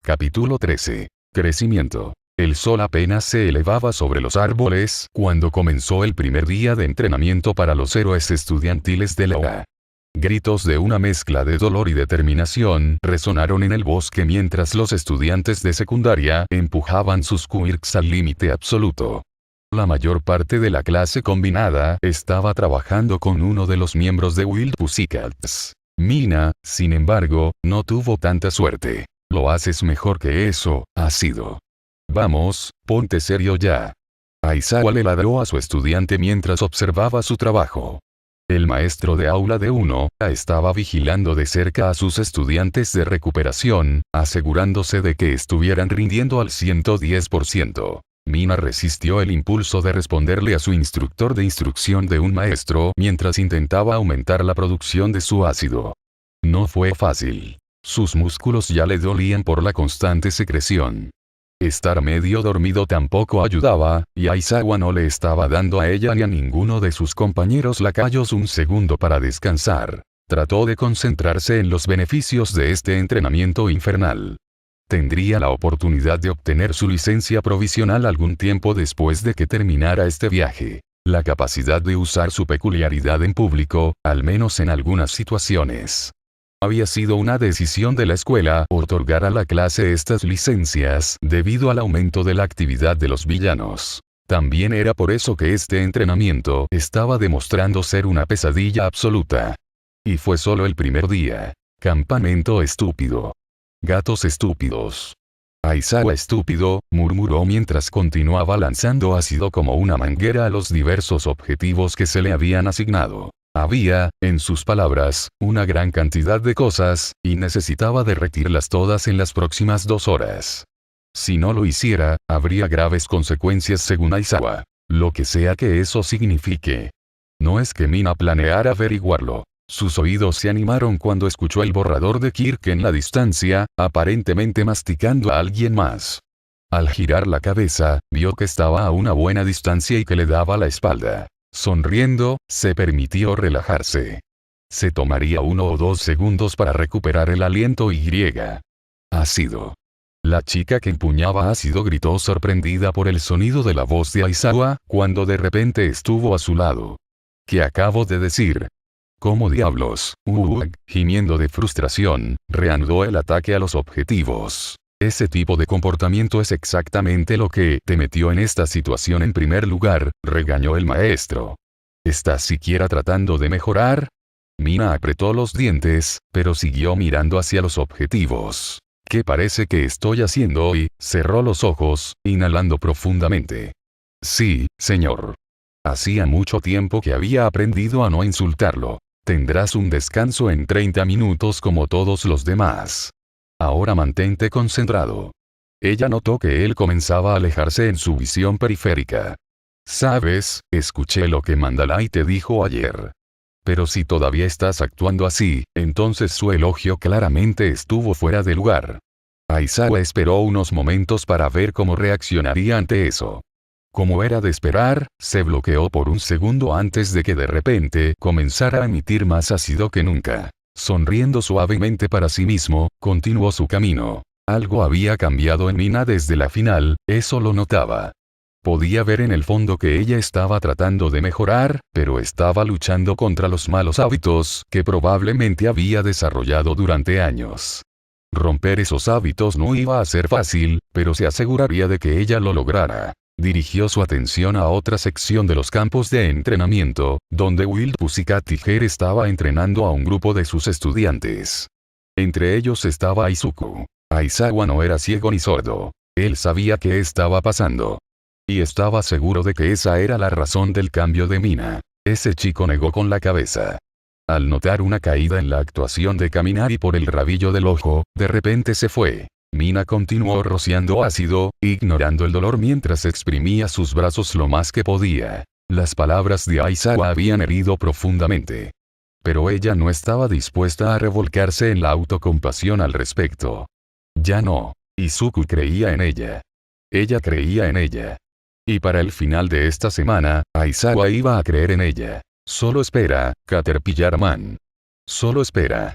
Capítulo 13. Crecimiento. El sol apenas se elevaba sobre los árboles cuando comenzó el primer día de entrenamiento para los héroes estudiantiles de la UA. Gritos de una mezcla de dolor y determinación resonaron en el bosque mientras los estudiantes de secundaria empujaban sus quirks al límite absoluto. La mayor parte de la clase combinada estaba trabajando con uno de los miembros de Wild Pussycats. Mina, sin embargo, no tuvo tanta suerte. Lo haces mejor que eso, Ácido. Vamos, ponte serio ya. Aizawa le ladró a su estudiante mientras observaba su trabajo. El maestro de aula de 1 estaba vigilando de cerca a sus estudiantes de recuperación, asegurándose de que estuvieran rindiendo al 110%. Mina resistió el impulso de responderle a su instructor de instrucción de un maestro mientras intentaba aumentar la producción de su ácido. No fue fácil. Sus músculos ya le dolían por la constante secreción. Estar medio dormido tampoco ayudaba, y Aizawa no le estaba dando a ella ni a ninguno de sus compañeros lacayos un segundo para descansar. Trató de concentrarse en los beneficios de este entrenamiento infernal. Tendría la oportunidad de obtener su licencia provisional algún tiempo después de que terminara este viaje. La capacidad de usar su peculiaridad en público, al menos en algunas situaciones. Había sido una decisión de la escuela otorgar a la clase estas licencias debido al aumento de la actividad de los villanos. También era por eso que este entrenamiento estaba demostrando ser una pesadilla absoluta. Y fue solo el primer día. Campamento estúpido. Gatos estúpidos. Aizawa estúpido, murmuró mientras continuaba lanzando ácido como una manguera a los diversos objetivos que se le habían asignado. Había, en sus palabras, una gran cantidad de cosas, y necesitaba derretirlas todas en las próximas 2 horas. Si no lo hiciera, habría graves consecuencias según Aizawa. Lo que sea que eso signifique. No es que Mina planeara averiguarlo. Sus oídos se animaron cuando escuchó el borrador de Kirk en la distancia, aparentemente masticando a alguien más. Al girar la cabeza, vio que estaba a una buena distancia y que le daba la espalda. Sonriendo, se permitió relajarse. Se tomaría 1 o 2 segundos para recuperar el aliento y... Ácido. La chica que empuñaba ácido gritó sorprendida por el sonido de la voz de Aizawa, cuando de repente estuvo a su lado. ¿Qué acabo de decir? ¿Cómo diablos? Gimiendo de frustración, reanudó el ataque a los objetivos. Ese tipo de comportamiento es exactamente lo que te metió en esta situación en primer lugar, regañó el maestro. ¿Estás siquiera tratando de mejorar? Mina apretó los dientes, pero siguió mirando hacia los objetivos. ¿Qué parece que estoy haciendo hoy? Cerró los ojos, inhalando profundamente. Sí, señor. Hacía mucho tiempo que había aprendido a no insultarlo. Tendrás un descanso en 30 minutos como todos los demás. Ahora mantente concentrado. Ella notó que él comenzaba a alejarse en su visión periférica. ¿Sabes? Escuché lo que Mandalay te dijo ayer. Pero si todavía estás actuando así, entonces su elogio claramente estuvo fuera de lugar. Aizawa esperó unos momentos para ver cómo reaccionaría ante eso. Como era de esperar, se bloqueó por un segundo antes de que de repente comenzara a emitir más ácido que nunca. Sonriendo suavemente para sí mismo, continuó su camino. Algo había cambiado en Mina desde la final, eso lo notaba. Podía ver en el fondo que ella estaba tratando de mejorar, pero estaba luchando contra los malos hábitos que probablemente había desarrollado durante años. Romper esos hábitos no iba a ser fácil, pero se aseguraría de que ella lo lograra. Dirigió su atención a otra sección de los campos de entrenamiento, donde Wild Pussycat Tiger estaba entrenando a un grupo de sus estudiantes. Entre ellos estaba Izuku. Aizawa no era ciego ni sordo. Él sabía qué estaba pasando. Y estaba seguro de que esa era la razón del cambio de Mina. Ese chico negó con la cabeza. Al notar una caída en la actuación de Kaminari por el rabillo del ojo, de repente se fue. Mina continuó rociando ácido, ignorando el dolor mientras exprimía sus brazos lo más que podía. Las palabras de Aizawa habían herido profundamente. Pero ella no estaba dispuesta a revolcarse en la autocompasión al respecto. Ya no. Izuku creía en ella. Ella creía en ella. Y para el final de esta semana, Aizawa iba a creer en ella. Solo espera, Caterpillar Man. Solo espera.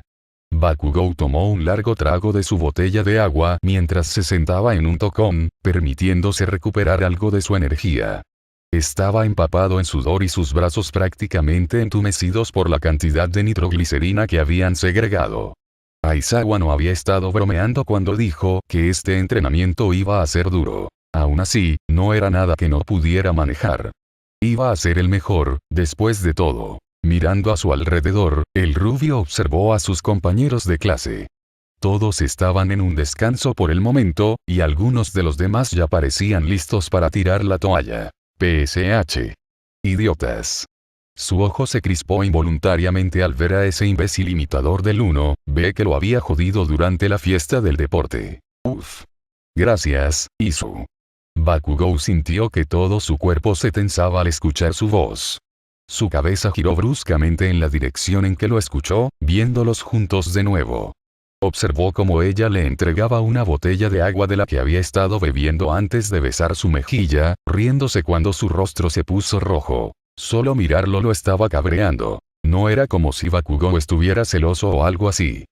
Bakugou tomó un largo trago de su botella de agua mientras se sentaba en un tocón, permitiéndose recuperar algo de su energía. Estaba empapado en sudor y sus brazos prácticamente entumecidos por la cantidad de nitroglicerina que habían segregado. Aizawa no había estado bromeando cuando dijo que este entrenamiento iba a ser duro. Aún así, no era nada que no pudiera manejar. Iba a ser el mejor, después de todo. Mirando a su alrededor, el rubio observó a sus compañeros de clase. Todos estaban en un descanso por el momento, y algunos de los demás ya parecían listos para tirar la toalla. PSH. Idiotas. Su ojo se crispó involuntariamente al ver a ese imbécil imitador del 1B que lo había jodido durante la fiesta del deporte. Uf. Gracias, Isu. Bakugou sintió que todo su cuerpo se tensaba al escuchar su voz. Su cabeza giró bruscamente en la dirección en que lo escuchó, viéndolos juntos de nuevo. Observó cómo ella le entregaba una botella de agua de la que había estado bebiendo antes de besar su mejilla, riéndose cuando su rostro se puso rojo. Solo mirarlo lo estaba cabreando. No era como si Bakugou estuviera celoso o algo así.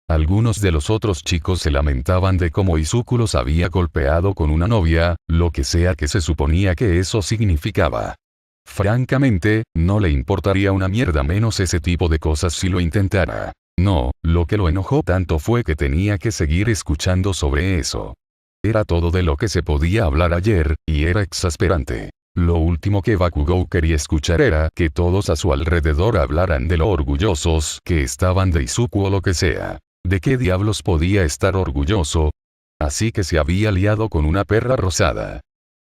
Algunos de los otros chicos se lamentaban de cómo Izuku los había golpeado con una novia, lo que sea que se suponía que eso significaba. Francamente, no le importaría una mierda menos ese tipo de cosas si lo intentara. No, lo que lo enojó tanto fue que tenía que seguir escuchando sobre eso. Era todo de lo que se podía hablar ayer, y era exasperante. Lo último que Bakugou quería escuchar era que todos a su alrededor hablaran de lo orgullosos que estaban de Izuku o lo que sea. ¿De qué diablos podía estar orgulloso? Así que se había liado con una perra rosada.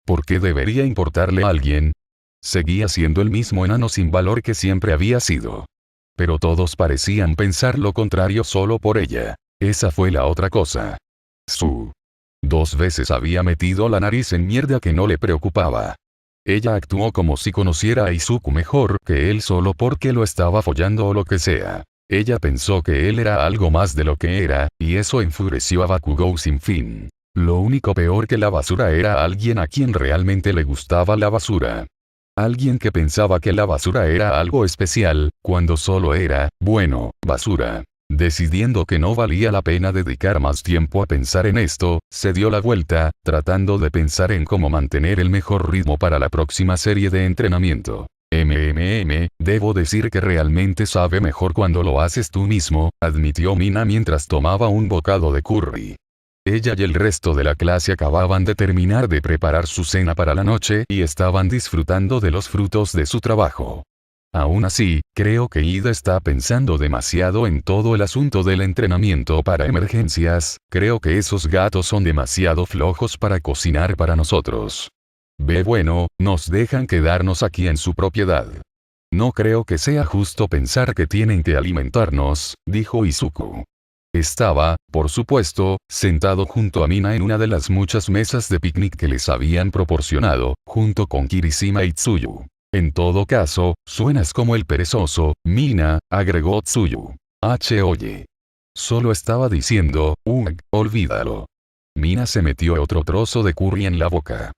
¿Por qué debería importarle a alguien? Seguía siendo el mismo enano sin valor que siempre había sido. Pero todos parecían pensar lo contrario solo por ella. Esa fue la otra cosa. 2 veces había metido la nariz en mierda que no le preocupaba. Ella actuó como si conociera a Izuku mejor que él solo porque lo estaba follando o lo que sea. Ella pensó que él era algo más de lo que era, y eso enfureció a Bakugou sin fin. Lo único peor que la basura era alguien a quien realmente le gustaba la basura. Alguien que pensaba que la basura era algo especial, cuando solo era, bueno, basura. Decidiendo que no valía la pena dedicar más tiempo a pensar en esto, se dio la vuelta, tratando de pensar en cómo mantener el mejor ritmo para la próxima serie de entrenamiento. Debo decir que realmente sabe mejor cuando lo haces tú mismo, admitió Mina mientras tomaba un bocado de curry. Ella y el resto de la clase acababan de terminar de preparar su cena para la noche y estaban disfrutando de los frutos de su trabajo. Aún así, creo que Ida está pensando demasiado en todo el asunto del entrenamiento para emergencias, creo que esos gatos son demasiado flojos para cocinar para nosotros. Bueno, nos dejan quedarnos aquí en su propiedad. No creo que sea justo pensar que tienen que alimentarnos, dijo Izuku. Estaba, por supuesto, sentado junto a Mina en una de las muchas mesas de picnic que les habían proporcionado, junto con Kirishima y Tsuyu. En todo caso, suenas como el perezoso, Mina, agregó Tsuyu. Oye. Solo estaba diciendo, olvídalo. Mina se metió otro trozo de curry en la boca.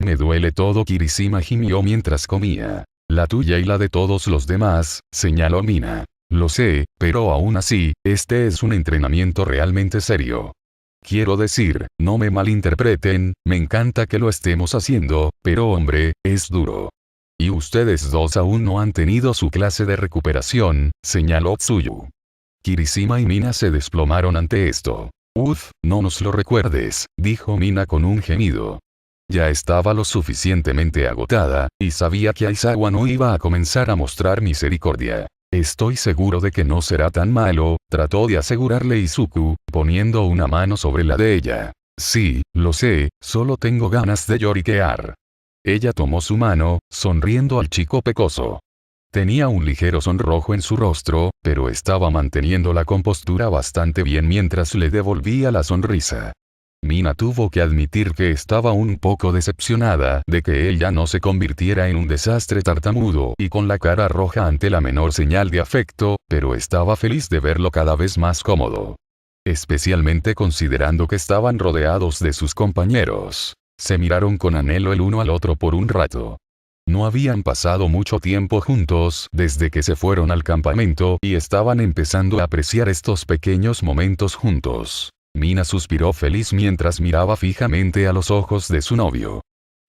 Me duele todo, Kirishima gimió mientras comía. La tuya y la de todos los demás, señaló Mina. Lo sé, pero aún así, este es un entrenamiento realmente serio. Quiero decir, no me malinterpreten, me encanta que lo estemos haciendo, pero hombre, es duro. Y ustedes dos aún no han tenido su clase de recuperación, señaló Tsuyu. Kirishima y Mina se desplomaron ante esto. No nos lo recuerdes, dijo Mina con un gemido. Ya estaba lo suficientemente agotada, y sabía que Aizawa no iba a comenzar a mostrar misericordia. Estoy seguro de que no será tan malo, trató de asegurarle Izuku, poniendo una mano sobre la de ella. Sí, lo sé, solo tengo ganas de lloriquear. Ella tomó su mano, sonriendo al chico pecoso. Tenía un ligero sonrojo en su rostro, pero estaba manteniendo la compostura bastante bien mientras le devolvía la sonrisa. Mina tuvo que admitir que estaba un poco decepcionada de que él ya no se convirtiera en un desastre tartamudo y con la cara roja ante la menor señal de afecto, pero estaba feliz de verlo cada vez más cómodo. Especialmente considerando que estaban rodeados de sus compañeros. Se miraron con anhelo el uno al otro por un rato. No habían pasado mucho tiempo juntos desde que se fueron al campamento y estaban empezando a apreciar estos pequeños momentos juntos. Mina suspiró feliz mientras miraba fijamente a los ojos de su novio.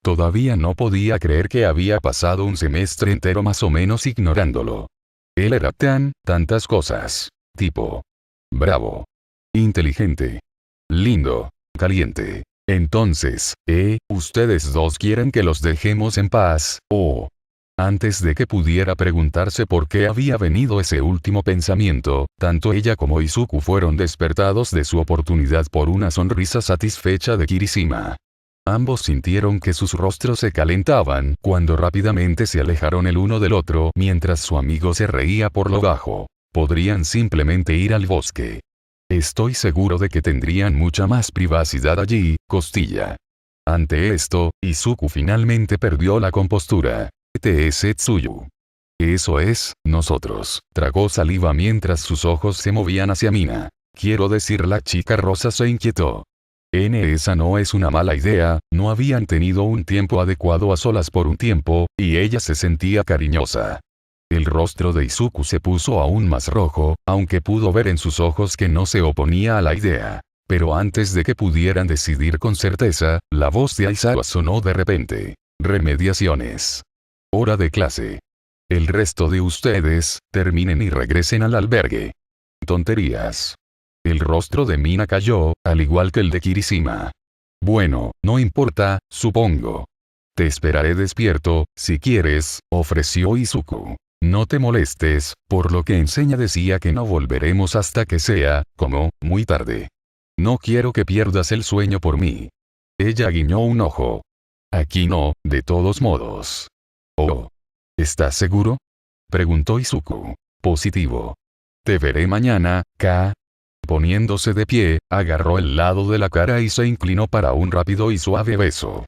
Todavía no podía creer que había pasado un semestre entero más o menos ignorándolo. Él era tantas cosas. Tipo. Bravo. Inteligente. Lindo. Caliente. Entonces, ustedes dos quieren que los dejemos en paz, ¿o? Antes de que pudiera preguntarse por qué había venido ese último pensamiento, tanto ella como Izuku fueron despertados de su oportunidad por una sonrisa satisfecha de Kirishima. Ambos sintieron que sus rostros se calentaban cuando rápidamente se alejaron el uno del otro mientras su amigo se reía por lo bajo. Podrían simplemente ir al bosque. Estoy seguro de que tendrían mucha más privacidad allí, costilla. Ante esto, Izuku finalmente perdió la compostura. T.S. Tsuyu. Eso es, nosotros. Tragó saliva mientras sus ojos se movían hacia Mina. Quiero decir, la chica rosa se inquietó. Esa no es una mala idea, no habían tenido un tiempo adecuado a solas por un tiempo, y ella se sentía cariñosa. El rostro de Izuku se puso aún más rojo, aunque pudo ver en sus ojos que no se oponía a la idea. Pero antes de que pudieran decidir con certeza, la voz de Aizawa sonó de repente. Remediaciones. Hora de clase. El resto de ustedes, terminen y regresen al albergue. Tonterías. El rostro de Mina cayó, al igual que el de Kirishima. Bueno, no importa, supongo. Te esperaré despierto, si quieres, ofreció Izuku. No te molestes, por lo que enseña decía que no volveremos hasta que sea, muy tarde. No quiero que pierdas el sueño por mí. Ella guiñó un ojo. Aquí no, de todos modos. Oh. ¿Estás seguro? Preguntó Izuku. Positivo. Te veré mañana, K. Poniéndose de pie, agarró el lado de la cara y se inclinó para un rápido y suave beso.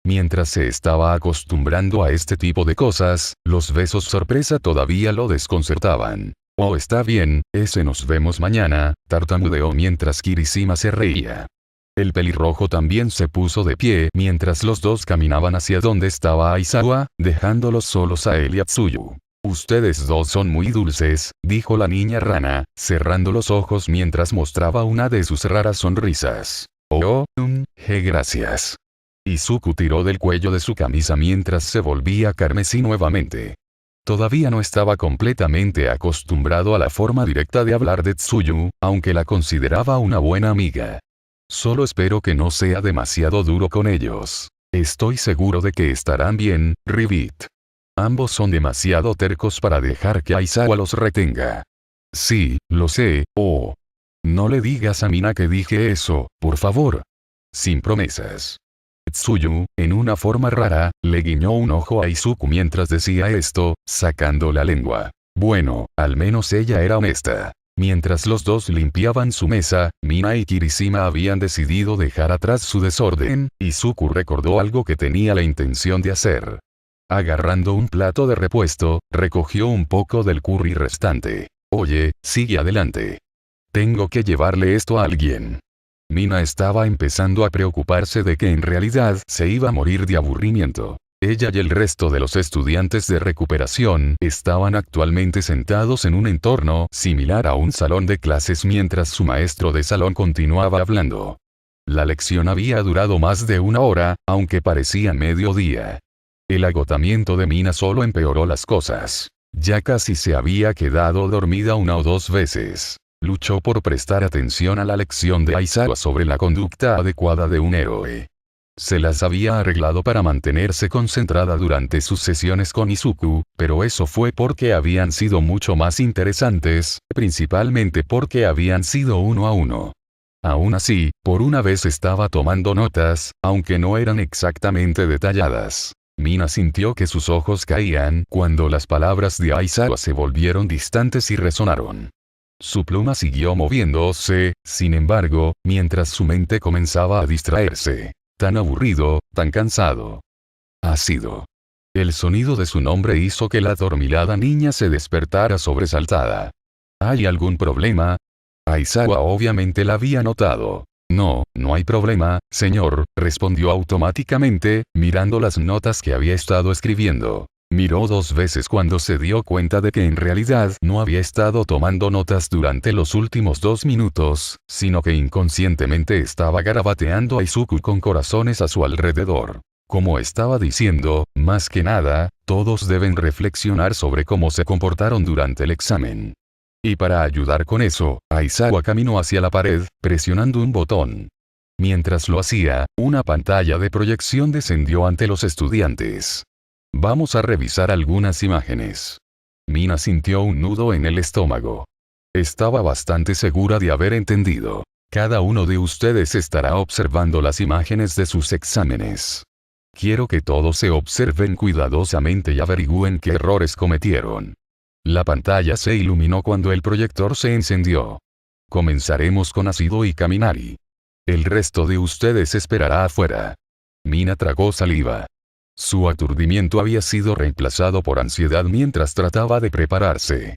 Mientras se estaba acostumbrando a este tipo de cosas, los besos sorpresa todavía lo desconcertaban. Oh, está bien, nos vemos mañana, tartamudeó mientras Kirishima se reía. El pelirrojo también se puso de pie mientras los dos caminaban hacia donde estaba Aizawa, dejándolos solos a él y a Tsuyu. Ustedes dos son muy dulces, dijo la niña rana, cerrando los ojos mientras mostraba una de sus raras sonrisas. Gracias. Izuku tiró del cuello de su camisa mientras se volvía carmesí nuevamente. Todavía no estaba completamente acostumbrado a la forma directa de hablar de Tsuyu, aunque la consideraba una buena amiga. Solo espero que no sea demasiado duro con ellos. Estoy seguro de que estarán bien, Ribbit. Ambos son demasiado tercos para dejar que Aizawa los retenga. Sí, lo sé, No le digas a Mina que dije eso, por favor. Sin promesas. Tsuyu, en una forma rara, le guiñó un ojo a Izuku mientras decía esto, sacando la lengua. Bueno, al menos ella era honesta. Mientras los dos limpiaban su mesa, Mina y Kirishima habían decidido dejar atrás su desorden, Izuku recordó algo que tenía la intención de hacer. Agarrando un plato de repuesto, recogió un poco del curry restante. Oye, sigue adelante. Tengo que llevarle esto a alguien. Mina estaba empezando a preocuparse de que en realidad se iba a morir de aburrimiento. Ella y el resto de los estudiantes de recuperación estaban actualmente sentados en un entorno similar a un salón de clases mientras su maestro de salón continuaba hablando. La lección había durado más de una hora, aunque parecía mediodía. El agotamiento de Mina solo empeoró las cosas. Ya casi se había quedado dormida una o dos veces. Luchó por prestar atención a la lección de Aizawa sobre la conducta adecuada de un héroe. Se las había arreglado para mantenerse concentrada durante sus sesiones con Izuku, pero eso fue porque habían sido mucho más interesantes, principalmente porque habían sido uno a uno. Aún así, por una vez estaba tomando notas, aunque no eran exactamente detalladas. Mina sintió que sus ojos caían cuando las palabras de Aizawa se volvieron distantes y resonaron. Su pluma siguió moviéndose, sin embargo, mientras su mente comenzaba a distraerse. Tan aburrido, tan cansado. Ácido. El sonido de su nombre hizo que la adormilada niña se despertara sobresaltada. ¿Hay algún problema? Aizawa obviamente la había notado. No, no hay problema, señor, respondió automáticamente, mirando las notas que había estado escribiendo. Miró 2 veces cuando se dio cuenta de que en realidad no había estado tomando notas durante los últimos 2 minutos, sino que inconscientemente estaba garabateando a Izuku con corazones a su alrededor. Como estaba diciendo, más que nada, todos deben reflexionar sobre cómo se comportaron durante el examen. Y para ayudar con eso, Aizawa caminó hacia la pared, presionando un botón. Mientras lo hacía, una pantalla de proyección descendió ante los estudiantes. Vamos a revisar algunas imágenes. Mina sintió un nudo en el estómago. Estaba bastante segura de haber entendido. Cada uno de ustedes estará observando las imágenes de sus exámenes. Quiero que todos se observen cuidadosamente y averigüen qué errores cometieron. La pantalla se iluminó cuando el proyector se encendió. Comenzaremos con Asido y Kaminari. El resto de ustedes esperará afuera. Mina tragó saliva. Su aturdimiento había sido reemplazado por ansiedad mientras trataba de prepararse.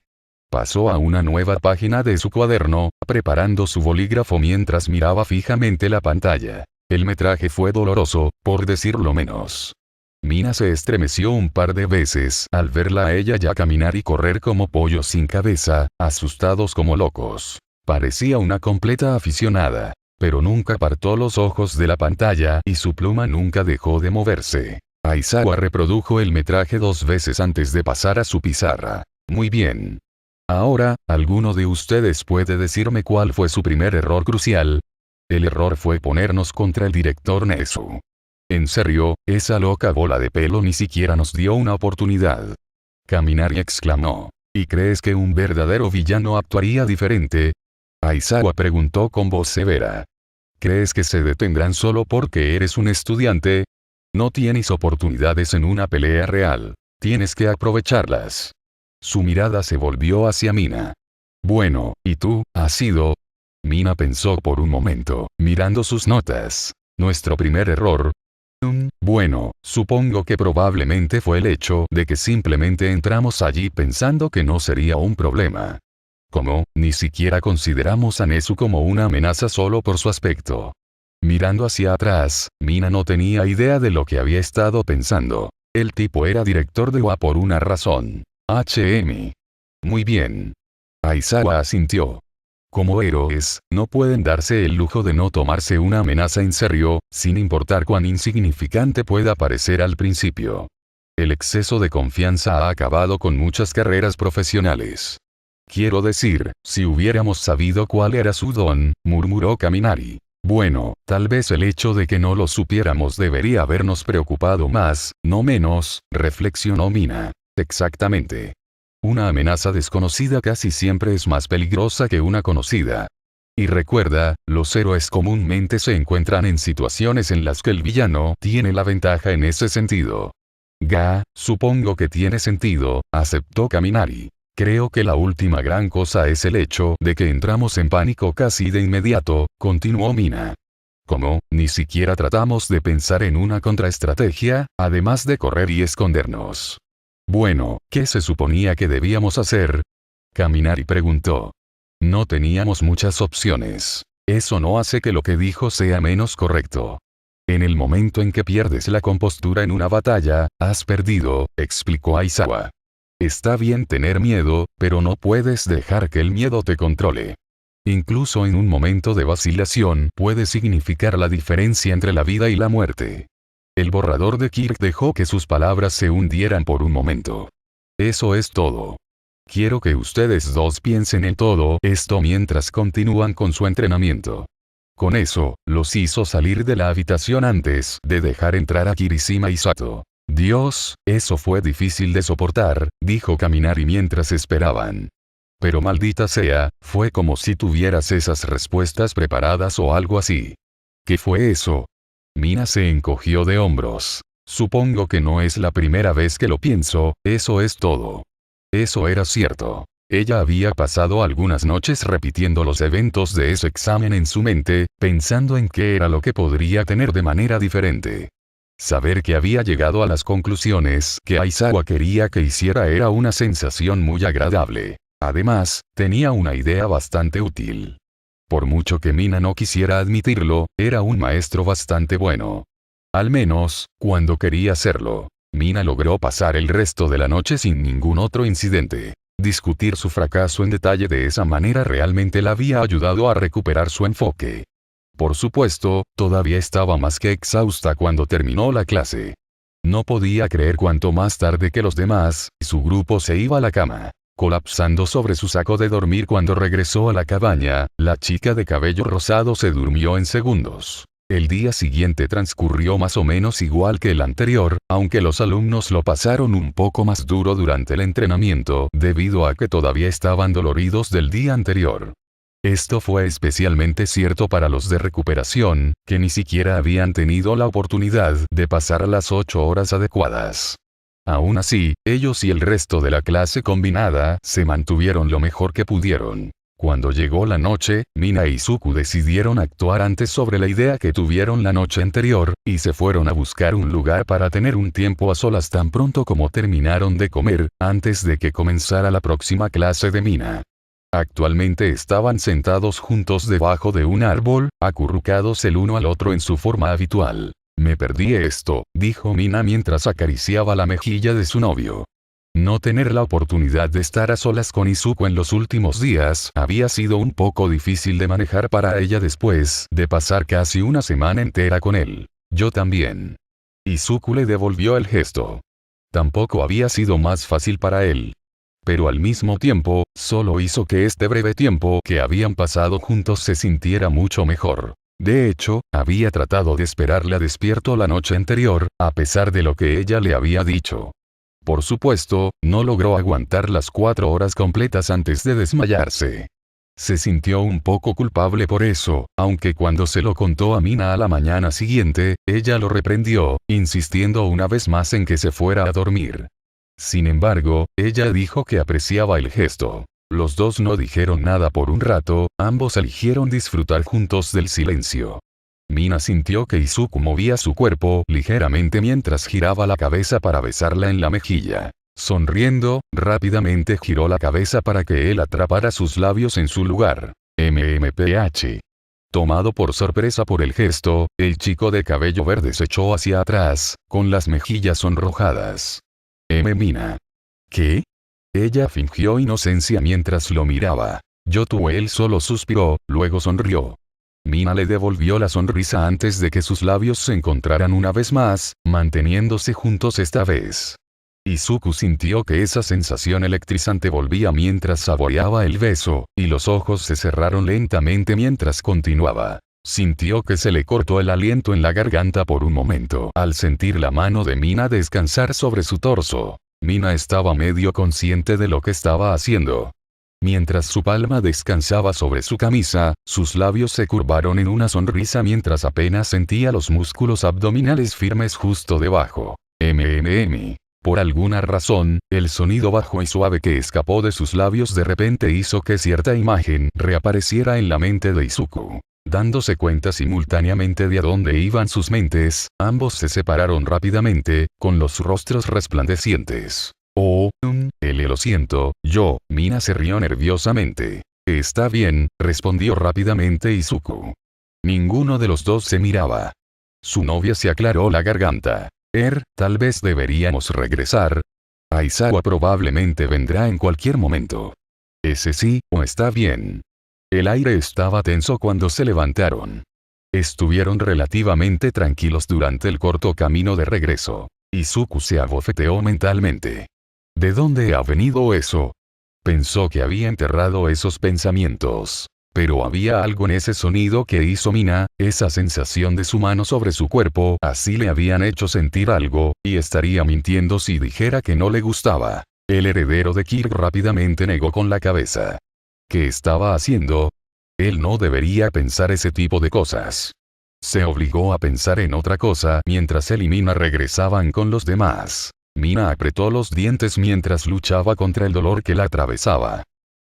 Pasó a una nueva página de su cuaderno, preparando su bolígrafo mientras miraba fijamente la pantalla. El metraje fue doloroso, por decirlo menos. Mina se estremeció un par de veces al verla a ella ya caminar y correr como pollos sin cabeza, asustados como locos. Parecía una completa aficionada, pero nunca apartó los ojos de la pantalla y su pluma nunca dejó de moverse. Aizawa reprodujo el metraje 2 veces antes de pasar a su pizarra. Muy bien. Ahora, ¿alguno de ustedes puede decirme cuál fue su primer error crucial? El error fue ponernos contra el director Nezu. En serio, esa loca bola de pelo ni siquiera nos dio una oportunidad. Kaminari exclamó. ¿Y crees que un verdadero villano actuaría diferente? Aizawa preguntó con voz severa. ¿Crees que se detendrán solo porque eres un estudiante? No tienes oportunidades en una pelea real. Tienes que aprovecharlas. Su mirada se volvió hacia Mina. Bueno, ¿y tú, Asido? Mina pensó por un momento, mirando sus notas. Nuestro primer error. Bueno, supongo que probablemente fue el hecho de que simplemente entramos allí pensando que no sería un problema. Como, ni siquiera consideramos a Nezu como una amenaza solo por su aspecto. Mirando hacia atrás, Mina no tenía idea de lo que había estado pensando. El tipo era director de UA por una razón. Muy bien. Aizawa asintió. Como héroes, no pueden darse el lujo de no tomarse una amenaza en serio, sin importar cuán insignificante pueda parecer al principio. El exceso de confianza ha acabado con muchas carreras profesionales. Quiero decir, si hubiéramos sabido cuál era su don, murmuró Kaminari. Bueno, tal vez el hecho de que no lo supiéramos debería habernos preocupado más, no menos, reflexionó Mina. Exactamente. Una amenaza desconocida casi siempre es más peligrosa que una conocida. Y recuerda, los héroes comúnmente se encuentran en situaciones en las que el villano tiene la ventaja en ese sentido. Supongo que tiene sentido, aceptó Kaminari. Creo que la última gran cosa es el hecho de que entramos en pánico casi de inmediato, continuó Mina. ¿Cómo? Ni siquiera tratamos de pensar en una contraestrategia, además de correr y escondernos. Bueno, ¿qué se suponía que debíamos hacer? Kaminari preguntó. No teníamos muchas opciones. Eso no hace que lo que dijo sea menos correcto. En el momento en que pierdes la compostura en una batalla, has perdido, explicó Aizawa. Está bien tener miedo, pero no puedes dejar que el miedo te controle. Incluso en un momento de vacilación puede significar la diferencia entre la vida y la muerte. El borrador de Kirk dejó que sus palabras se hundieran por un momento. Eso es todo. Quiero que ustedes dos piensen en todo esto mientras continúan con su entrenamiento. Con eso, los hizo salir de la habitación antes de dejar entrar a Kirishima y Sato. Dios, eso fue difícil de soportar, dijo Kaminari mientras esperaban. Pero maldita sea, fue como si tuvieras esas respuestas preparadas o algo así. ¿Qué fue eso? Mina se encogió de hombros. Supongo que no es la primera vez que lo pienso, eso es todo. Eso era cierto. Ella había pasado algunas noches repitiendo los eventos de ese examen en su mente, pensando en qué era lo que podría tener de manera diferente. Saber que había llegado a las conclusiones que Aizawa quería que hiciera era una sensación muy agradable. Además, tenía una idea bastante útil. Por mucho que Mina no quisiera admitirlo, era un maestro bastante bueno. Al menos, cuando quería hacerlo. Mina logró pasar el resto de la noche sin ningún otro incidente. Discutir su fracaso en detalle de esa manera realmente la había ayudado a recuperar su enfoque. Por supuesto, todavía estaba más que exhausta cuando terminó la clase. No podía creer cuánto más tarde que los demás, su grupo se iba a la cama. Colapsando sobre su saco de dormir cuando regresó a la cabaña, la chica de cabello rosado se durmió en segundos. El día siguiente transcurrió más o menos igual que el anterior, aunque los alumnos lo pasaron un poco más duro durante el entrenamiento, debido a que todavía estaban doloridos del día anterior. Esto fue especialmente cierto para los de recuperación, que ni siquiera habían tenido la oportunidad de pasar las 8 horas adecuadas. Aún así, ellos y el resto de la clase combinada se mantuvieron lo mejor que pudieron. Cuando llegó la noche, Mina y Izuku decidieron actuar antes sobre la idea que tuvieron la noche anterior, y se fueron a buscar un lugar para tener un tiempo a solas tan pronto como terminaron de comer, antes de que comenzara la próxima clase de Mina. Actualmente estaban sentados juntos debajo de un árbol, acurrucados el uno al otro en su forma habitual. Me perdí esto, dijo Mina mientras acariciaba la mejilla de su novio. No tener la oportunidad de estar a solas con Izuku en los últimos días había sido un poco difícil de manejar para ella después de pasar casi una semana entera con él. Yo también. Izuku le devolvió el gesto. Tampoco había sido más fácil para él. Pero al mismo tiempo, solo hizo que este breve tiempo que habían pasado juntos se sintiera mucho mejor. De hecho, había tratado de esperarla despierto la noche anterior, a pesar de lo que ella le había dicho. Por supuesto, no logró aguantar las 4 horas completas antes de desmayarse. Se sintió un poco culpable por eso, aunque cuando se lo contó a Mina a la mañana siguiente, ella lo reprendió, insistiendo una vez más en que se fuera a dormir. Sin embargo, ella dijo que apreciaba el gesto. Los dos no dijeron nada por un rato, ambos eligieron disfrutar juntos del silencio. Mina sintió que Izuku movía su cuerpo ligeramente mientras giraba la cabeza para besarla en la mejilla. Sonriendo, rápidamente giró la cabeza para que él atrapara sus labios en su lugar. MMPH. Tomado por sorpresa por el gesto, el chico de cabello verde se echó hacia atrás, con las mejillas sonrojadas. Mina. ¿Qué? Ella fingió inocencia mientras lo miraba. Él solo suspiró, luego sonrió. Mina le devolvió la sonrisa antes de que sus labios se encontraran una vez más, manteniéndose juntos esta vez. Izuku sintió que esa sensación electrizante volvía mientras saboreaba el beso, y los ojos se cerraron lentamente mientras continuaba. Sintió que se le cortó el aliento en la garganta por un momento al sentir la mano de Mina descansar sobre su torso. Mina estaba medio consciente de lo que estaba haciendo. Mientras su palma descansaba sobre su camisa, sus labios se curvaron en una sonrisa mientras apenas sentía los músculos abdominales firmes justo debajo. Por alguna razón, el sonido bajo y suave que escapó de sus labios de repente hizo que cierta imagen reapareciera en la mente de Izuku. Dándose cuenta simultáneamente de a dónde iban sus mentes, ambos se separaron rápidamente, con los rostros resplandecientes. Lo siento, Mina se rió nerviosamente. Está bien, respondió rápidamente Izuku. Ninguno de los dos se miraba. Su novia se aclaró la garganta. Tal vez deberíamos regresar. Aizawa probablemente vendrá en cualquier momento. Ese sí, está bien. El aire estaba tenso cuando se levantaron. Estuvieron relativamente tranquilos durante el corto camino de regreso. Izuku se abofeteó mentalmente. ¿De dónde ha venido eso? Pensó que había enterrado esos pensamientos. Pero había algo en ese sonido que hizo Mina, esa sensación de su mano sobre su cuerpo, así le habían hecho sentir algo, y estaría mintiendo si dijera que no le gustaba. El heredero de Kirk rápidamente negó con la cabeza. ¿Qué estaba haciendo? Él no debería pensar ese tipo de cosas. Se obligó a pensar en otra cosa mientras él y Mina regresaban con los demás. Mina apretó los dientes mientras luchaba contra el dolor que la atravesaba.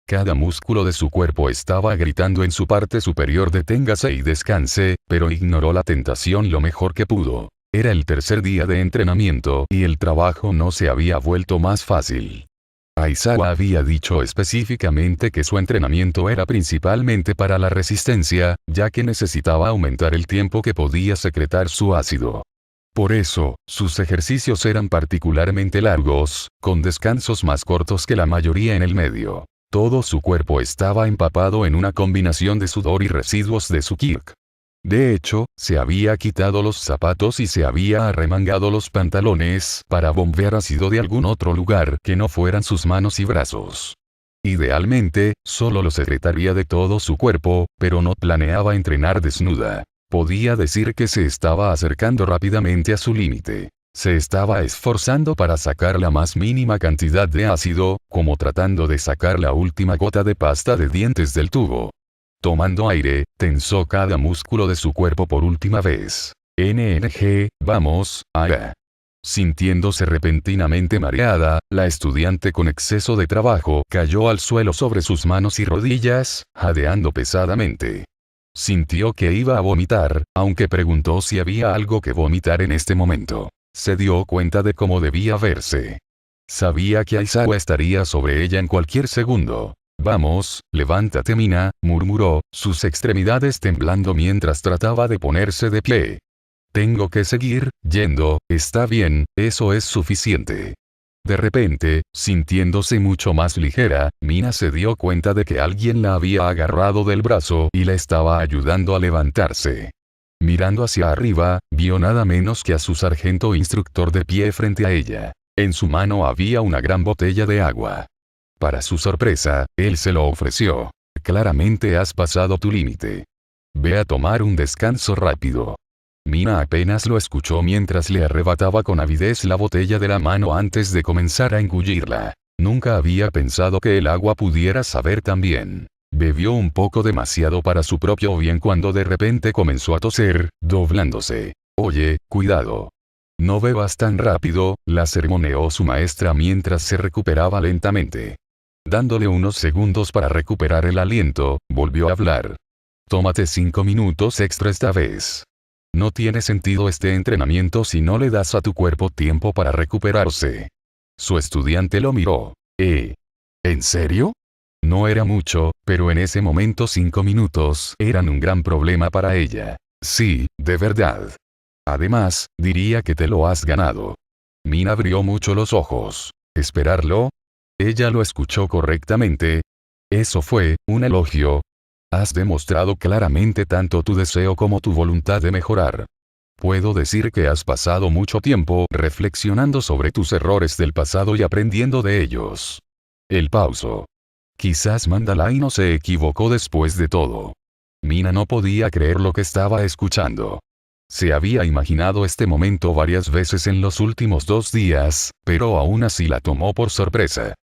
Cada músculo de su cuerpo estaba gritando en su parte superior deténgase y descanse, pero ignoró la tentación lo mejor que pudo. Era el tercer día de entrenamiento y el trabajo no se había vuelto más fácil. Aizawa había dicho específicamente que su entrenamiento era principalmente para la resistencia, ya que necesitaba aumentar el tiempo que podía secretar su ácido. Por eso, sus ejercicios eran particularmente largos, con descansos más cortos que la mayoría en el medio. Todo su cuerpo estaba empapado en una combinación de sudor y residuos de su kirk. De hecho, se había quitado los zapatos y se había arremangado los pantalones para bombear ácido de algún otro lugar que no fueran sus manos y brazos. Idealmente, solo lo secretaría de todo su cuerpo, pero no planeaba entrenar desnuda. Podía decir que se estaba acercando rápidamente a su límite. Se estaba esforzando para sacar la más mínima cantidad de ácido, como tratando de sacar la última gota de pasta de dientes del tubo. Tomando aire, tensó cada músculo de su cuerpo por última vez. NNG, vamos, allá. Sintiéndose repentinamente mareada, la estudiante con exceso de trabajo cayó al suelo sobre sus manos y rodillas, jadeando pesadamente. Sintió que iba a vomitar, aunque preguntó si había algo que vomitar en este momento. Se dio cuenta de cómo debía verse. Sabía que Aizawa estaría sobre ella en cualquier segundo. Vamos, levántate Mina, murmuró, sus extremidades temblando mientras trataba de ponerse de pie. Tengo que seguir yendo, está bien, eso es suficiente. De repente, sintiéndose mucho más ligera, Mina se dio cuenta de que alguien la había agarrado del brazo y la estaba ayudando a levantarse. Mirando hacia arriba, vio nada menos que a su sargento instructor de pie frente a ella. En su mano había una gran botella de agua. Para su sorpresa, él se lo ofreció. Claramente has pasado tu límite. Ve a tomar un descanso rápido. Mina apenas lo escuchó mientras le arrebataba con avidez la botella de la mano antes de comenzar a engullirla. Nunca había pensado que el agua pudiera saber tan bien. Bebió un poco demasiado para su propio bien cuando de repente comenzó a toser, doblándose. Oye, cuidado. No bebas tan rápido, la sermoneó su maestra mientras se recuperaba lentamente. Dándole unos segundos para recuperar el aliento, volvió a hablar. Tómate 5 minutos extra esta vez. No tiene sentido este entrenamiento si no le das a tu cuerpo tiempo para recuperarse. Su estudiante lo miró. ¿En serio? No era mucho, pero en ese momento 5 minutos eran un gran problema para ella. Sí, de verdad. Además, diría que te lo has ganado. Mina abrió mucho los ojos. ¿Esperarlo? Ella lo escuchó correctamente. Eso fue un elogio. Has demostrado claramente tanto tu deseo como tu voluntad de mejorar. Puedo decir que has pasado mucho tiempo reflexionando sobre tus errores del pasado y aprendiendo de ellos. El pauso. Quizás Mandalay no se equivocó después de todo. Mina no podía creer lo que estaba escuchando. Se había imaginado este momento varias veces en los últimos 2 días, pero aún así la tomó por sorpresa.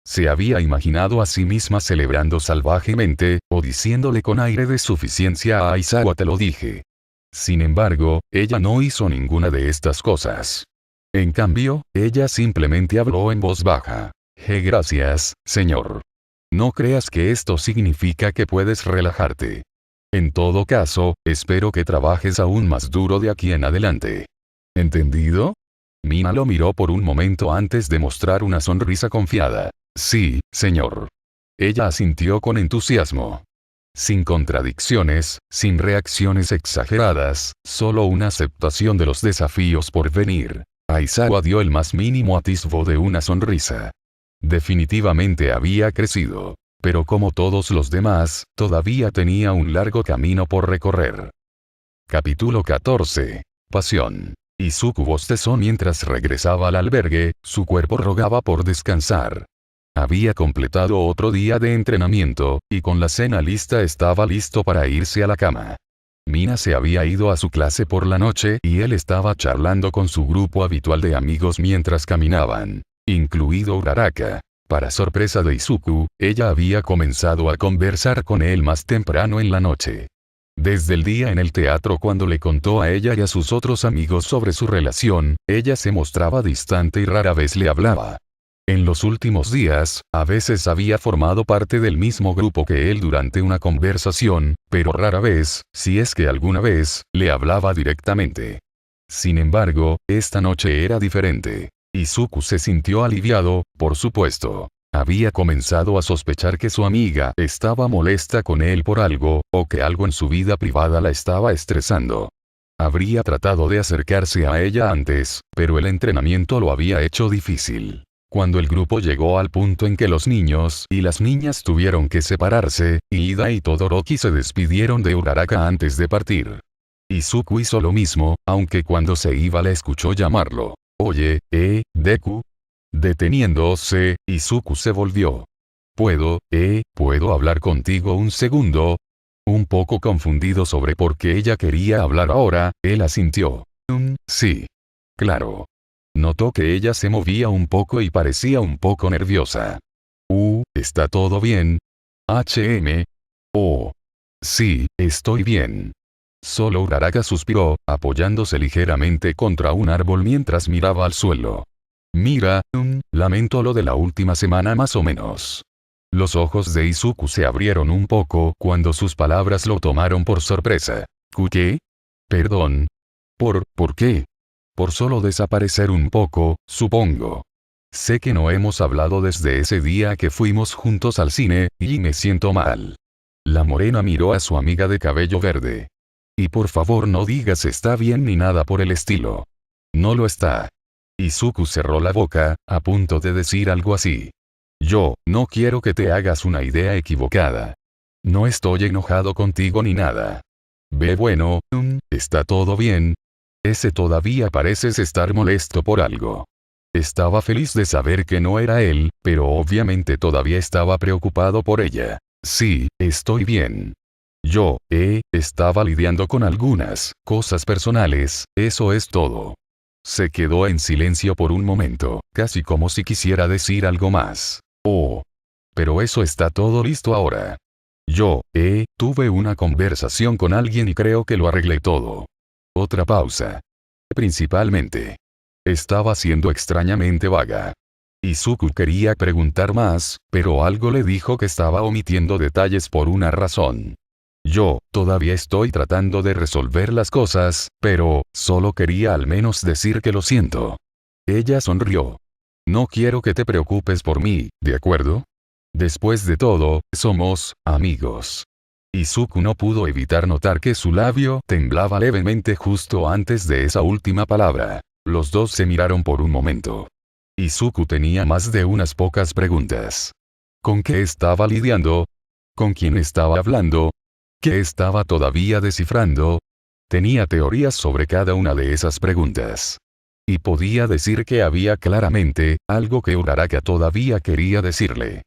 Se había imaginado a sí misma celebrando salvajemente, o diciéndole con aire de suficiencia a Aizawa te lo dije. Sin embargo, ella no hizo ninguna de estas cosas. En cambio, ella simplemente habló en voz baja. Gracias, señor. No creas que esto significa que puedes relajarte. En todo caso, espero que trabajes aún más duro de aquí en adelante. ¿Entendido? Mina lo miró por un momento antes de mostrar una sonrisa confiada. Sí, señor. Ella asintió con entusiasmo. Sin contradicciones, sin reacciones exageradas, solo una aceptación de los desafíos por venir. Aizawa dio el más mínimo atisbo de una sonrisa. Definitivamente había crecido. Pero como todos los demás, todavía tenía un largo camino por recorrer. Capítulo 14. Pasión. Izuku bostezó mientras regresaba al albergue, su cuerpo rogaba por descansar. Había completado otro día de entrenamiento, y con la cena lista estaba listo para irse a la cama. Mina se había ido a su clase por la noche y él estaba charlando con su grupo habitual de amigos mientras caminaban, incluido Uraraka. Para sorpresa de Izuku, ella había comenzado a conversar con él más temprano en la noche. Desde el día en el teatro cuando le contó a ella y a sus otros amigos sobre su relación, ella se mostraba distante y rara vez le hablaba. En los últimos días, a veces había formado parte del mismo grupo que él durante una conversación, pero rara vez, si es que alguna vez, le hablaba directamente. Sin embargo, esta noche era diferente. Izuku se sintió aliviado, por supuesto. había comenzado a sospechar que su amiga estaba molesta con él por algo, o que algo en su vida privada la estaba estresando. Habría tratado de acercarse a ella antes, pero el entrenamiento lo había hecho difícil. Cuando el grupo llegó al punto en que los niños y las niñas tuvieron que separarse, Ida y Todoroki se despidieron de Uraraka antes de partir. Izuku hizo lo mismo, aunque cuando se iba le escuchó llamarlo. Oye, Deku. Deteniéndose, Izuku se volvió. ¿Puedo hablar contigo un segundo? Un poco confundido sobre por qué ella quería hablar ahora, él asintió. Sí. Claro. Notó que ella se movía un poco y parecía un poco nerviosa. ¿Está todo bien? Oh. Sí, estoy bien. Solo Uraraka suspiró, apoyándose ligeramente contra un árbol mientras miraba al suelo. Mira, lamento lo de la última semana más o menos. Los ojos de Izuku se abrieron un poco cuando sus palabras lo tomaron por sorpresa. ¿Qué? Perdón. ¿Por qué? Por solo desaparecer un poco, supongo. Sé que no hemos hablado desde ese día que fuimos juntos al cine, y me siento mal. La morena miró a su amiga de cabello verde. Y por favor no digas está bien ni nada por el estilo. No lo está. Izuku cerró la boca, a punto de decir algo así. Yo, no quiero que te hagas una idea equivocada. No estoy enojado contigo ni nada. Bueno, está todo bien. Ese todavía pareces estar molesto por algo. Estaba feliz de saber que no era él, pero obviamente todavía estaba preocupado por ella. Sí, estoy bien. Yo, estaba lidiando con algunas cosas personales, eso es todo. Se quedó en silencio por un momento, casi como si quisiera decir algo más. Pero eso está todo listo ahora. Yo, tuve una conversación con alguien y creo que lo arreglé todo. Otra pausa. Principalmente. Estaba siendo extrañamente vaga. Izuku quería preguntar más, pero algo le dijo que estaba omitiendo detalles por una razón. Yo, todavía estoy tratando de resolver las cosas, pero, solo quería al menos decir que lo siento. Ella sonrió. No quiero que te preocupes por mí, ¿de acuerdo? Después de todo, somos amigos. Izuku no pudo evitar notar que su labio temblaba levemente justo antes de esa última palabra. Los dos se miraron por un momento. Izuku tenía más de unas pocas preguntas. ¿Con qué estaba lidiando? ¿Con quién estaba hablando? ¿Qué estaba todavía descifrando? Tenía teorías sobre cada una de esas preguntas. Y podía decir que había claramente algo que Uraraka todavía quería decirle.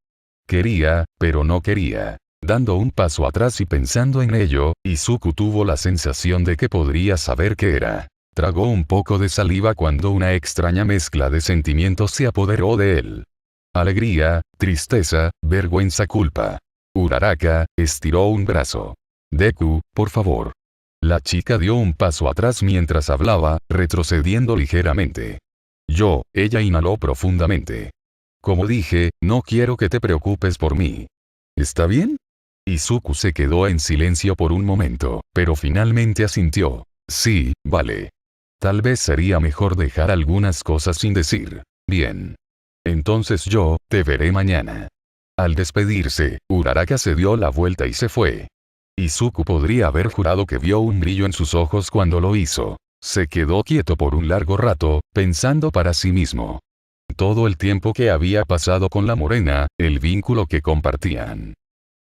Quería, pero no quería. Dando un paso atrás y pensando en ello, Izuku tuvo la sensación de que podría saber qué era. Tragó un poco de saliva cuando una extraña mezcla de sentimientos se apoderó de él. Alegría, tristeza, vergüenza, culpa. Uraraka estiró un brazo. Deku, por favor. La chica dio un paso atrás mientras hablaba, retrocediendo ligeramente. Ella inhaló profundamente. Como dije, no quiero que te preocupes por mí. ¿Está bien? Izuku se quedó en silencio por un momento, pero finalmente asintió. Sí, vale. Tal vez sería mejor dejar algunas cosas sin decir. Bien. Entonces yo, te veré mañana. Al despedirse, Uraraka se dio la vuelta y se fue. Izuku podría haber jurado que vio un brillo en sus ojos cuando lo hizo. Se quedó quieto por un largo rato, pensando para sí mismo. Todo el tiempo que había pasado con la morena, el vínculo que compartían.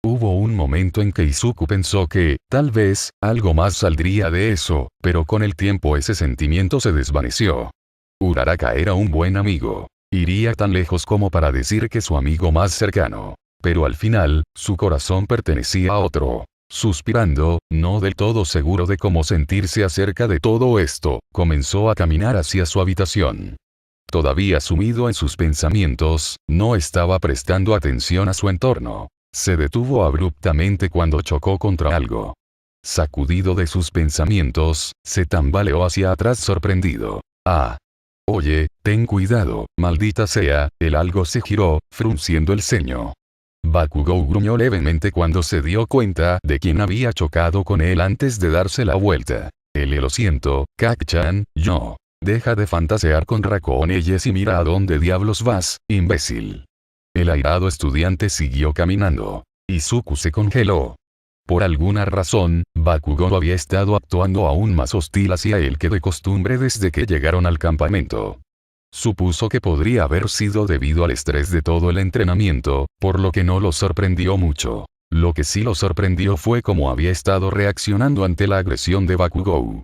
Hubo un momento en que Izuku pensó que, tal vez, algo más saldría de eso, pero con el tiempo ese sentimiento se desvaneció. Uraraka era un buen amigo. Iría tan lejos como para decir que su amigo más cercano. Pero al final, su corazón pertenecía a otro. Suspirando, no del todo seguro de cómo sentirse acerca de todo esto, comenzó a caminar hacia su habitación. Todavía sumido en sus pensamientos, no estaba prestando atención a su entorno. Se detuvo abruptamente cuando chocó contra algo. Sacudido de sus pensamientos, se tambaleó hacia atrás sorprendido. Oye, ten cuidado, maldita sea, el algo se giró, frunciendo el ceño. Bakugou gruñó levemente cuando se dio cuenta de quién había chocado con él antes de darse la vuelta. Lo siento, Kak-chan, yo. Deja de fantasear con racones y mira a dónde diablos vas, imbécil. El airado estudiante siguió caminando. Izuku se congeló. Por alguna razón, Bakugou había estado actuando aún más hostil hacia él que de costumbre desde que llegaron al campamento. Supuso que podría haber sido debido al estrés de todo el entrenamiento, por lo que no lo sorprendió mucho. Lo que sí lo sorprendió fue cómo había estado reaccionando ante la agresión de Bakugou.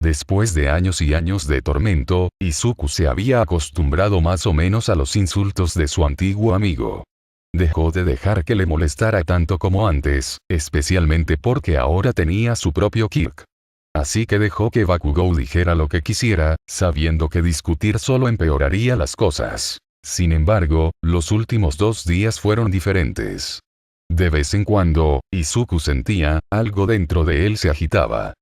Después de años y años de tormento, Izuku se había acostumbrado más o menos a los insultos de su antiguo amigo. Dejó de dejar que le molestara tanto como antes, especialmente porque ahora tenía su propio Kirk. Así que dejó que Bakugou dijera lo que quisiera, sabiendo que discutir solo empeoraría las cosas. Sin embargo, los últimos 2 días fueron diferentes. De vez en cuando, Izuku sentía, algo dentro de él se agitaba.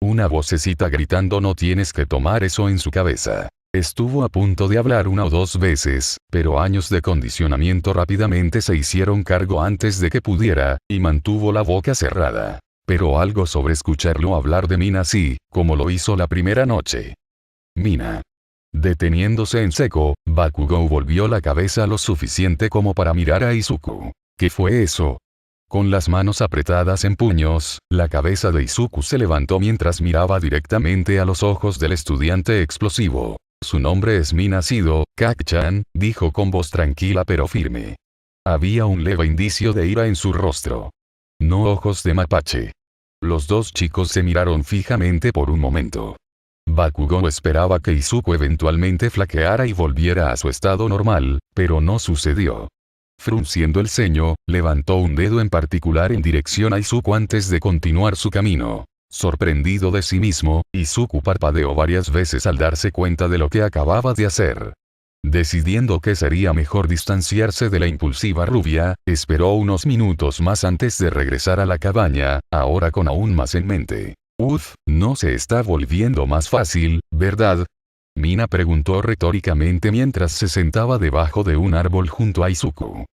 Una vocecita gritando no tienes que tomar eso en su cabeza. Estuvo a punto de hablar 1 o 2 veces, pero años de condicionamiento rápidamente se hicieron cargo antes de que pudiera, y mantuvo la boca cerrada. Pero algo sobre escucharlo hablar de Mina sí, como lo hizo la primera noche. Mina. Deteniéndose en seco, Bakugou volvió la cabeza lo suficiente como para mirar a Izuku. ¿Qué fue eso? Con las manos apretadas en puños, la cabeza de Izuku se levantó mientras miraba directamente a los ojos del estudiante explosivo. Su nombre es Minasido, Kak-chan, dijo con voz tranquila pero firme. Había un leve indicio de ira en su rostro. No ojos de mapache. Los 2 chicos se miraron fijamente por un momento. Bakugou esperaba que Izuku eventualmente flaqueara y volviera a su estado normal, pero no sucedió. Frunciendo el ceño, levantó un dedo en particular en dirección a Izuku antes de continuar su camino. Sorprendido de sí mismo, Izuku parpadeó varias veces al darse cuenta de lo que acababa de hacer. Decidiendo que sería mejor distanciarse de la impulsiva rubia, esperó unos minutos más antes de regresar a la cabaña, ahora con aún más en mente. ¿No se está volviendo más fácil, verdad? Mina preguntó retóricamente mientras se sentaba debajo de un árbol junto a Izuku.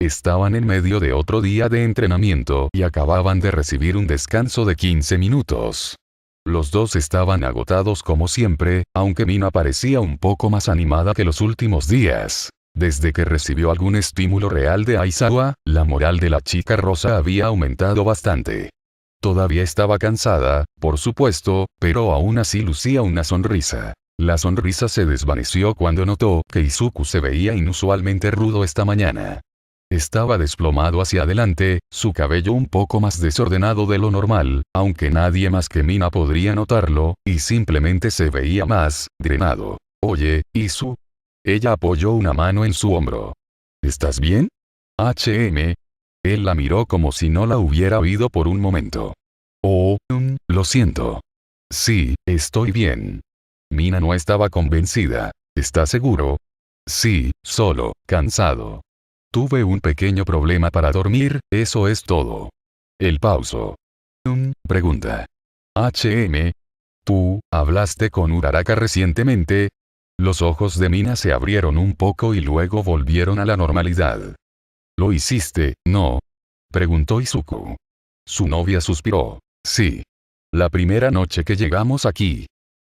Estaban en medio de otro día de entrenamiento y acababan de recibir un descanso de 15 minutos. Los 2 estaban agotados como siempre, aunque Mina parecía un poco más animada que los últimos días. Desde que recibió algún estímulo real de Aizawa, la moral de la chica rosa había aumentado bastante. Todavía estaba cansada, por supuesto, pero aún así lucía una sonrisa. La sonrisa se desvaneció cuando notó que Izuku se veía inusualmente rudo esta mañana. Estaba desplomado hacia adelante, su cabello un poco más desordenado de lo normal, aunque nadie más que Mina podría notarlo, y simplemente se veía más drenado. Oye, Izu. Ella apoyó una mano en su hombro. ¿Estás bien? Él la miró como si no la hubiera oído por un momento. Oh, lo siento. Sí, estoy bien. Mina no estaba convencida. ¿Estás seguro? Sí, solo, cansado. Tuve un pequeño problema para dormir, eso es todo. Él pausó. Pregunta. ¿Tú, hablaste con Uraraka recientemente? Los ojos de Mina se abrieron un poco y luego volvieron a la normalidad. ¿Lo hiciste, no? Preguntó Izuku. Su novia suspiró. Sí. La primera noche que llegamos aquí.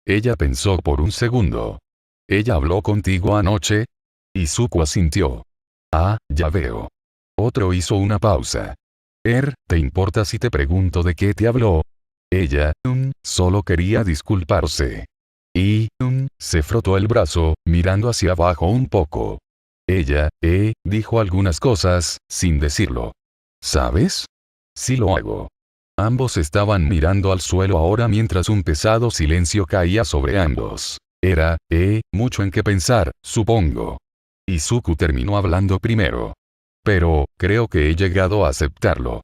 Ella pensó por un segundo. ¿Ella habló contigo anoche? Izuku asintió. Ah, ya veo. Otro hizo una pausa. ¿Te importa si te pregunto de qué te habló? Ella, solo quería disculparse. Y, se frotó el brazo, mirando hacia abajo un poco. Ella, dijo algunas cosas, sin decirlo. ¿Sabes? Sí lo hago. Ambos estaban mirando al suelo ahora mientras un pesado silencio caía sobre ambos. Era, mucho en qué pensar, supongo. Izuku terminó hablando primero. Pero, creo que he llegado a aceptarlo.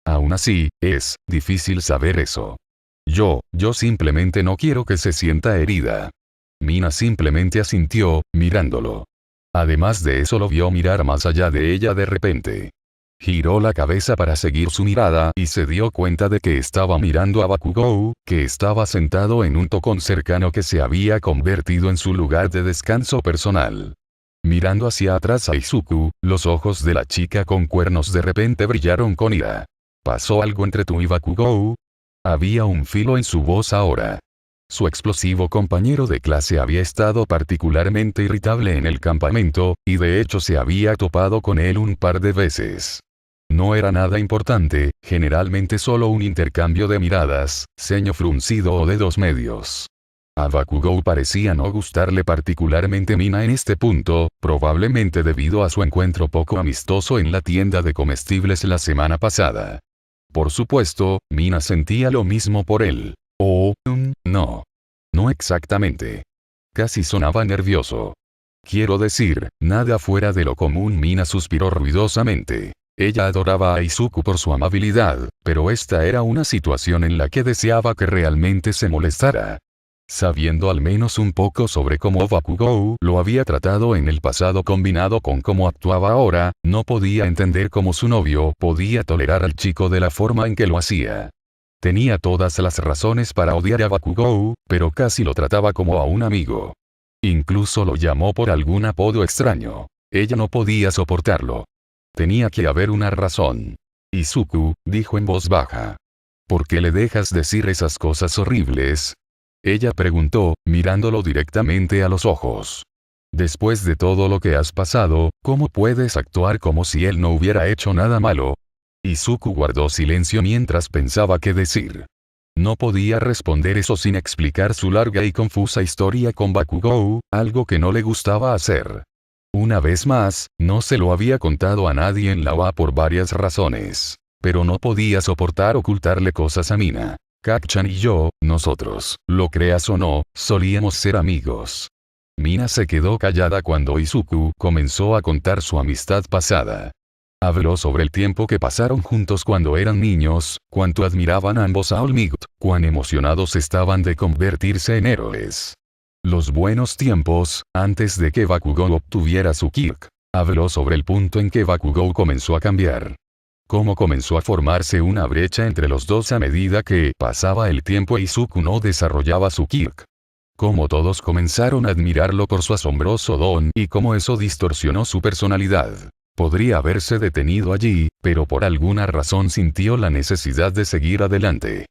Aún así, es difícil saber eso. Yo simplemente no quiero que se sienta herida. Mina simplemente asintió, mirándolo. Además de eso lo vio mirar más allá de ella de repente. Giró la cabeza para seguir su mirada y se dio cuenta de que estaba mirando a Bakugou, que estaba sentado en un tocón cercano que se había convertido en su lugar de descanso personal. Mirando hacia atrás a Izuku, los ojos de la chica con cuernos de repente brillaron con ira. ¿Pasó algo entre tú y Bakugou? Había un filo en su voz ahora. Su explosivo compañero de clase había estado particularmente irritable en el campamento, y de hecho se había topado con él un par de veces. No era nada importante, generalmente solo un intercambio de miradas, ceño fruncido o dedos medios. A Bakugou parecía no gustarle particularmente Mina en este punto, probablemente debido a su encuentro poco amistoso en la tienda de comestibles la semana pasada. Por supuesto, Mina sentía lo mismo por él. No. No exactamente. Casi sonaba nervioso. Quiero decir, nada fuera de lo común. Mina suspiró ruidosamente. Ella adoraba a Izuku por su amabilidad, pero esta era una situación en la que deseaba que realmente se molestara. Sabiendo al menos un poco sobre cómo Bakugou lo había tratado en el pasado combinado con cómo actuaba ahora, no podía entender cómo su novio podía tolerar al chico de la forma en que lo hacía. Tenía todas las razones para odiar a Bakugou, pero casi lo trataba como a un amigo. Incluso lo llamó por algún apodo extraño. Ella no podía soportarlo. Tenía que haber una razón. Izuku, dijo en voz baja. ¿Por qué le dejas decir esas cosas horribles? Ella preguntó, mirándolo directamente a los ojos. Después de todo lo que has pasado, ¿cómo puedes actuar como si él no hubiera hecho nada malo? Izuku guardó silencio mientras pensaba qué decir. No podía responder eso sin explicar su larga y confusa historia con Bakugou, algo que no le gustaba hacer. Una vez más, no se lo había contado a nadie en la OA por varias razones. Pero no podía soportar ocultarle cosas a Mina. Kacchan y yo, nosotros, lo creas o no, solíamos ser amigos. Mina se quedó callada cuando Izuku comenzó a contar su amistad pasada. Habló sobre el tiempo que pasaron juntos cuando eran niños, cuánto admiraban ambos a All Might, cuán emocionados estaban de convertirse en héroes. Los buenos tiempos, antes de que Bakugou obtuviera su Kirk. Habló sobre el punto en que Bakugou comenzó a cambiar. Cómo comenzó a formarse una brecha entre los dos a medida que pasaba el tiempo e Izuku no desarrollaba su Kirk. Cómo todos comenzaron a admirarlo por su asombroso don y cómo eso distorsionó su personalidad. Podría haberse detenido allí, pero por alguna razón sintió la necesidad de seguir adelante.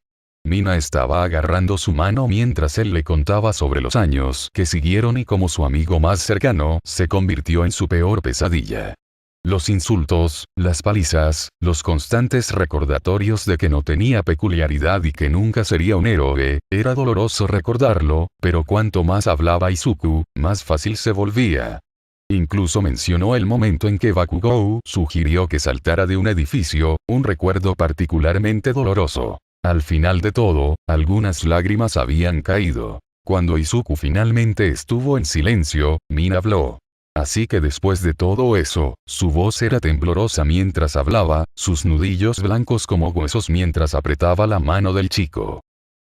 Mina estaba agarrando su mano mientras él le contaba sobre los años que siguieron y cómo su amigo más cercano se convirtió en su peor pesadilla. Los insultos, las palizas, los constantes recordatorios de que no tenía peculiaridad y que nunca sería un héroe, era doloroso recordarlo, pero cuanto más hablaba Izuku, más fácil se volvía. Incluso mencionó el momento en que Bakugou sugirió que saltara de un edificio, un recuerdo particularmente doloroso. Al final de todo, algunas lágrimas habían caído. Cuando Izuku finalmente estuvo en silencio, Mina habló. Así que después de todo eso, su voz era temblorosa mientras hablaba, sus nudillos blancos como huesos mientras apretaba la mano del chico.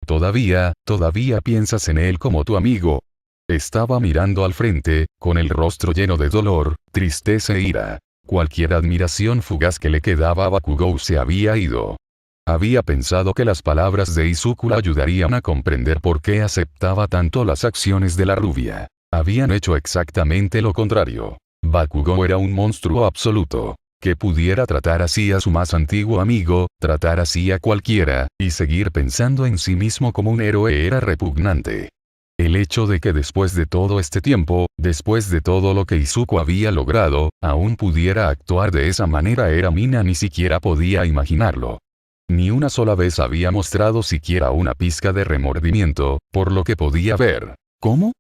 Todavía piensas en él como tu amigo. Estaba mirando al frente, con el rostro lleno de dolor, tristeza e ira. Cualquier admiración fugaz que le quedaba a Bakugou se había ido. Había pensado que las palabras de Izuku la ayudarían a comprender por qué aceptaba tanto las acciones de la rubia. Habían hecho exactamente lo contrario. Bakugou era un monstruo absoluto. Que pudiera tratar así a su más antiguo amigo, tratar así a cualquiera, y seguir pensando en sí mismo como un héroe era repugnante. El hecho de que después de todo este tiempo, después de todo lo que Izuku había logrado, aún pudiera actuar de esa manera era Mina ni siquiera podía imaginarlo. Ni una sola vez había mostrado siquiera una pizca de remordimiento, por lo que podía ver. ¿Cómo?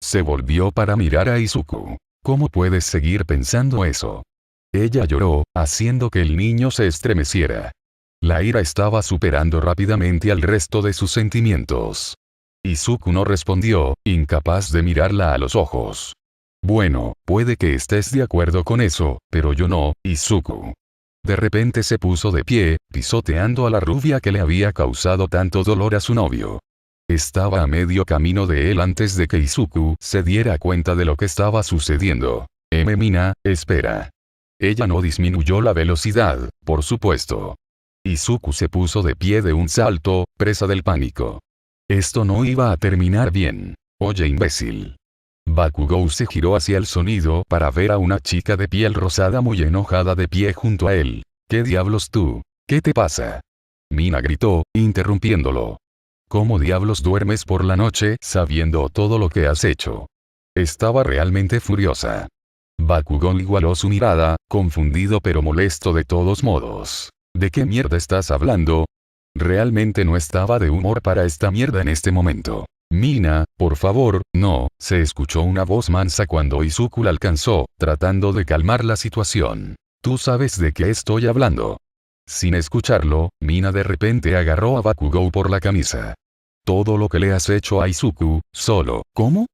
Se volvió para mirar a Izuku. ¿Cómo puedes seguir pensando eso? Ella lloró, haciendo que el niño se estremeciera. La ira estaba superando rápidamente al resto de sus sentimientos. Izuku no respondió, incapaz de mirarla a los ojos. Bueno, puede que estés de acuerdo con eso, pero yo no, Izuku. De repente se puso de pie, pisoteando a la rubia que le había causado tanto dolor a su novio. Estaba a medio camino de él antes de que Izuku se diera cuenta de lo que estaba sucediendo. Mina, espera. Ella no disminuyó la velocidad, por supuesto. Izuku se puso de pie de un salto, presa del pánico. Esto no iba a terminar bien. Oye, imbécil. Bakugou se giró hacia el sonido para ver a una chica de piel rosada muy enojada de pie junto a él. ¿Qué diablos tú? ¿Qué te pasa? Mina gritó, interrumpiéndolo. ¿Cómo diablos duermes por la noche sabiendo todo lo que has hecho? Estaba realmente furiosa. Bakugou igualó su mirada, confundido pero molesto de todos modos. ¿De qué mierda estás hablando? Realmente no estaba de humor para esta mierda en este momento. Mina, por favor, no, se escuchó una voz mansa cuando Izuku la alcanzó, tratando de calmar la situación. ¿Tú sabes de qué estoy hablando? Sin escucharlo, Mina de repente agarró a Bakugou por la camisa. Todo lo que le has hecho a Izuku, solo, ¿cómo?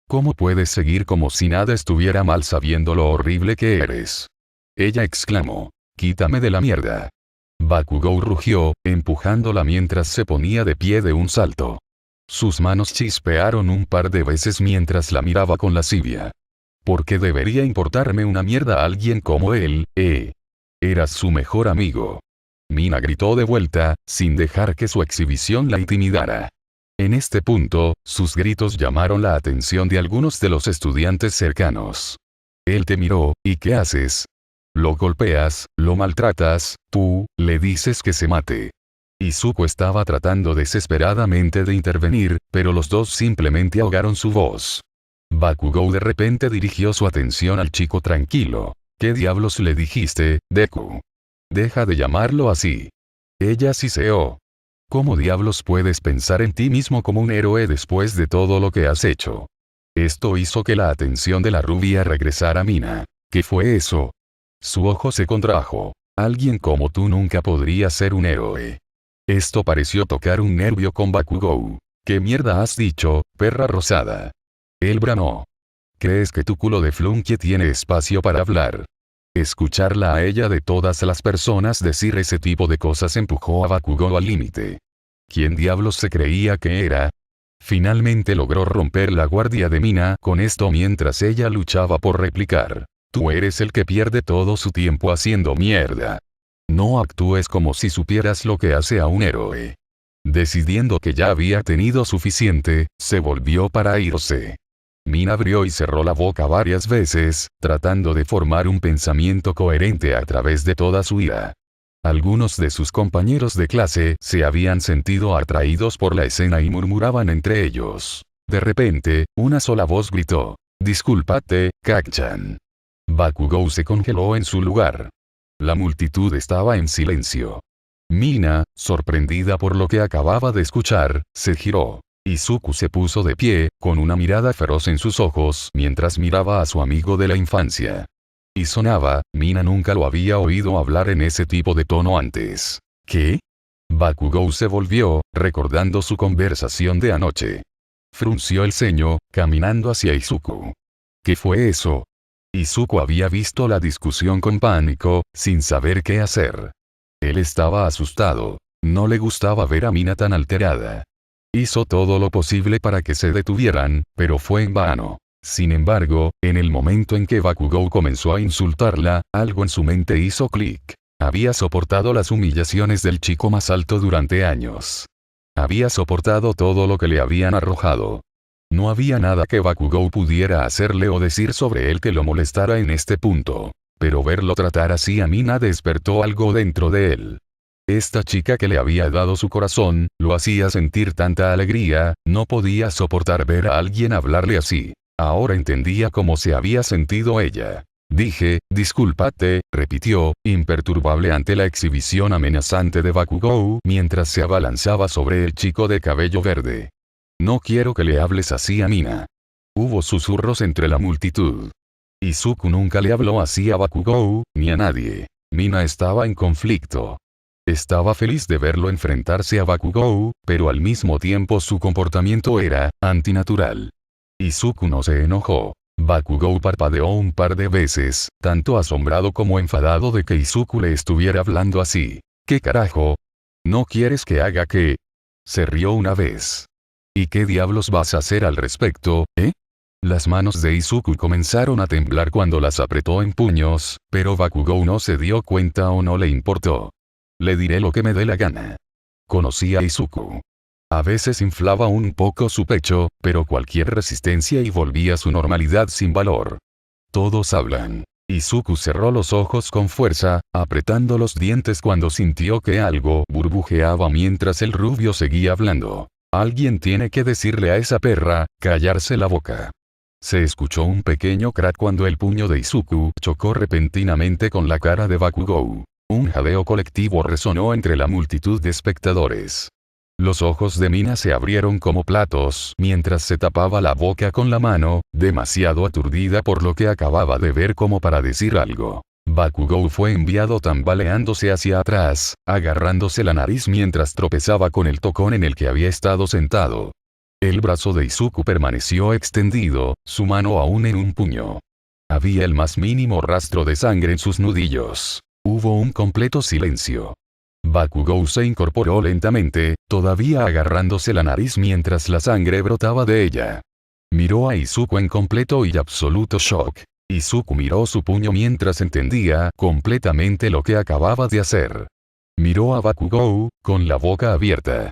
¿Cómo puedes seguir como si nada estuviera mal sabiendo lo horrible que eres? Ella exclamó. Quítame de la mierda. Bakugou rugió, empujándola mientras se ponía de pie de un salto. Sus manos chispearon un par de veces mientras la miraba con lascivia. ¿Por qué debería importarme una mierda a alguien como él, Eras su mejor amigo. Mina gritó de vuelta, sin dejar que su exhibición la intimidara. En este punto, sus gritos llamaron la atención de algunos de los estudiantes cercanos. Él te miró, ¿y qué haces? Lo golpeas, lo maltratas, tú, le dices que se mate. Izuku estaba tratando desesperadamente de intervenir, pero los dos simplemente ahogaron su voz. Bakugou de repente dirigió su atención al chico tranquilo. ¿Qué diablos le dijiste, Deku? Deja de llamarlo así. Ella siseó. ¿Cómo diablos puedes pensar en ti mismo como un héroe después de todo lo que has hecho? Esto hizo que la atención de la rubia regresara a Mina. ¿Qué fue eso? Su ojo se contrajo. Alguien como tú nunca podría ser un héroe. Esto pareció tocar un nervio con Bakugou. ¿Qué mierda has dicho, perra rosada? Él bramó. ¿Crees que tu culo de flunky tiene espacio para hablar? Escucharla a ella de todas las personas decir ese tipo de cosas empujó a Bakugou al límite. ¿Quién diablos se creía que era? Finalmente logró romper la guardia de Mina con esto mientras ella luchaba por replicar. Tú eres el que pierde todo su tiempo haciendo mierda. No actúes como si supieras lo que hace a un héroe. Decidiendo que ya había tenido suficiente, se volvió para irse. Mina abrió y cerró la boca varias veces, tratando de formar un pensamiento coherente a través de toda su ira. Algunos de sus compañeros de clase se habían sentido atraídos por la escena y murmuraban entre ellos. De repente, una sola voz gritó. Discúlpate, Kak-chan. Bakugou se congeló en su lugar. La multitud estaba en silencio. Mina, sorprendida por lo que acababa de escuchar, se giró. Izuku se puso de pie, con una mirada feroz en sus ojos mientras miraba a su amigo de la infancia. Y sonaba, Mina nunca lo había oído hablar en ese tipo de tono antes. ¿Qué? Bakugou se volvió, recordando su conversación de anoche. Frunció el ceño, caminando hacia Izuku. ¿Qué fue eso? Izuku había visto la discusión con pánico, sin saber qué hacer. Él estaba asustado. No le gustaba ver a Mina tan alterada. Hizo todo lo posible para que se detuvieran, pero fue en vano. Sin embargo, en el momento en que Bakugou comenzó a insultarla, algo en su mente hizo clic. Había soportado las humillaciones del chico más alto durante años. Había soportado todo lo que le habían arrojado. No había nada que Bakugou pudiera hacerle o decir sobre él que lo molestara en este punto. Pero verlo tratar así a Mina despertó algo dentro de él. Esta chica que le había dado su corazón, lo hacía sentir tanta alegría, no podía soportar ver a alguien hablarle así. Ahora entendía cómo se había sentido ella. Dije, discúlpate, repitió, imperturbable ante la exhibición amenazante de Bakugou mientras se abalanzaba sobre el chico de cabello verde. No quiero que le hables así a Mina. Hubo susurros entre la multitud. Izuku nunca le habló así a Bakugou, ni a nadie. Mina estaba en conflicto. Estaba feliz de verlo enfrentarse a Bakugou, pero al mismo tiempo su comportamiento era antinatural. Izuku no se enojó. Bakugou parpadeó un par de veces, tanto asombrado como enfadado de que Izuku le estuviera hablando así. ¿Qué carajo? ¿No quieres que haga qué? Se rió una vez. ¿Y qué diablos vas a hacer al respecto, Las manos de Izuku comenzaron a temblar cuando las apretó en puños, pero Bakugou no se dio cuenta o no le importó. Le diré lo que me dé la gana. Conocía a Izuku. A veces inflaba un poco su pecho, pero cualquier resistencia y volvía a su normalidad sin valor. Todos hablan. Izuku cerró los ojos con fuerza, apretando los dientes cuando sintió que algo burbujeaba mientras el rubio seguía hablando. Alguien tiene que decirle a esa perra, callarse la boca. Se escuchó un pequeño crack cuando el puño de Izuku chocó repentinamente con la cara de Bakugou. Un jadeo colectivo resonó entre la multitud de espectadores. Los ojos de Mina se abrieron como platos mientras se tapaba la boca con la mano, demasiado aturdida por lo que acababa de ver como para decir algo. Bakugou fue enviado tambaleándose hacia atrás, agarrándose la nariz mientras tropezaba con el tocón en el que había estado sentado. El brazo de Izuku permaneció extendido, su mano aún en un puño. Había el más mínimo rastro de sangre en sus nudillos. Hubo un completo silencio. Bakugou se incorporó lentamente, todavía agarrándose la nariz mientras la sangre brotaba de ella. Miró a Izuku en completo y absoluto shock. Izuku miró su puño mientras entendía completamente lo que acababa de hacer. Miró a Bakugou, con la boca abierta.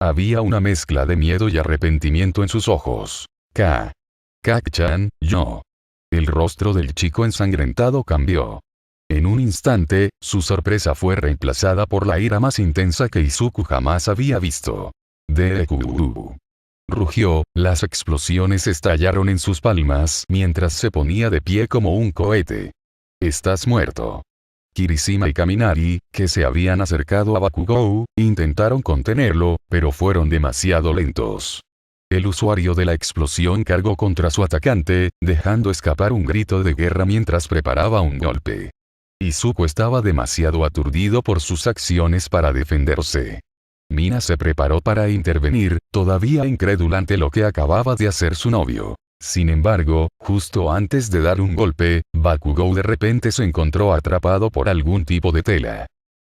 Había una mezcla de miedo y arrepentimiento en sus ojos. Kak-chan, yo. El rostro del chico ensangrentado cambió. En un instante, su sorpresa fue reemplazada por la ira más intensa que Izuku jamás había visto. Deku. Rugió, las explosiones estallaron en sus palmas mientras se ponía de pie como un cohete. Estás muerto. Kirishima y Kaminari, que se habían acercado a Bakugou, intentaron contenerlo, pero fueron demasiado lentos. El usuario de la explosión cargó contra su atacante, dejando escapar un grito de guerra mientras preparaba un golpe. Izuku estaba demasiado aturdido por sus acciones para defenderse. Mina se preparó para intervenir, todavía incrédula ante lo que acababa de hacer su novio. Sin embargo, justo antes de dar un golpe, Bakugou de repente se encontró atrapado por algún tipo de tela.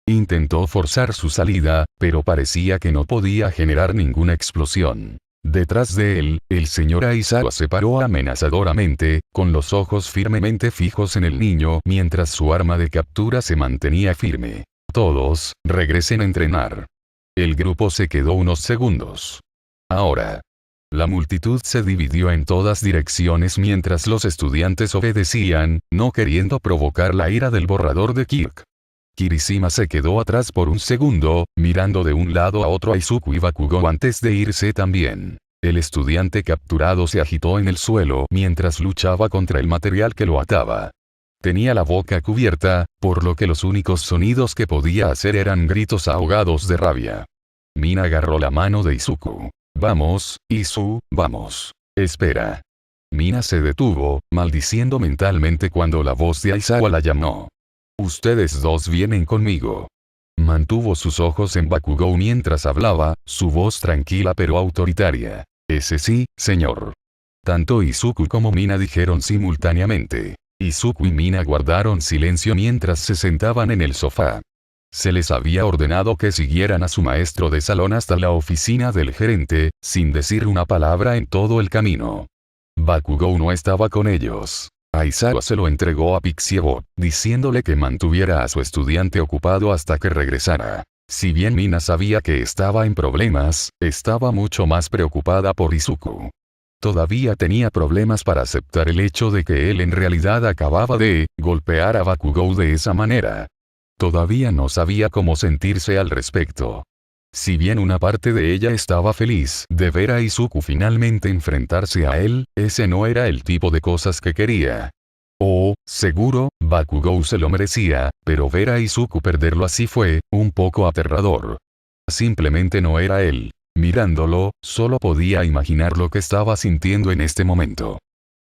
Intentó forzar su salida, pero parecía que no podía generar ninguna explosión. Detrás de él, el señor Aizawa se paró amenazadoramente, con los ojos firmemente fijos en el niño mientras su arma de captura se mantenía firme. Todos, regresen a entrenar. El grupo se quedó unos segundos. Ahora. La multitud se dividió en todas direcciones mientras los estudiantes obedecían, no queriendo provocar la ira del borrador de Kirk. Kirishima se quedó atrás por un segundo, mirando de un lado a otro a Izuku y Bakugou antes de irse también. El estudiante capturado se agitó en el suelo mientras luchaba contra el material que lo ataba. Tenía la boca cubierta, por lo que los únicos sonidos que podía hacer eran gritos ahogados de rabia. Mina agarró la mano de Izuku. Vamos, Izu, vamos. Espera. Mina se detuvo, maldiciendo mentalmente cuando la voz de Aizawa la llamó. Ustedes dos vienen conmigo. Mantuvo sus ojos en Bakugou mientras hablaba, su voz tranquila pero autoritaria. Ese sí, señor. Tanto Izuku como Mina dijeron simultáneamente. Izuku y Mina guardaron silencio mientras se sentaban en el sofá. Se les había ordenado que siguieran a su maestro de salón hasta la oficina del gerente, sin decir una palabra en todo el camino. Bakugou no estaba con ellos. Aizawa se lo entregó a Pixiebot, diciéndole que mantuviera a su estudiante ocupado hasta que regresara. Si bien Mina sabía que estaba en problemas, estaba mucho más preocupada por Izuku. Todavía tenía problemas para aceptar el hecho de que él en realidad acababa de golpear a Bakugou de esa manera. Todavía no sabía cómo sentirse al respecto. Si bien una parte de ella estaba feliz de ver a Izuku finalmente enfrentarse a él, ese no era el tipo de cosas que quería. Oh, seguro, Bakugou se lo merecía, pero ver a Izuku perderlo así fue un poco aterrador. Simplemente no era él. Mirándolo, solo podía imaginar lo que estaba sintiendo en este momento.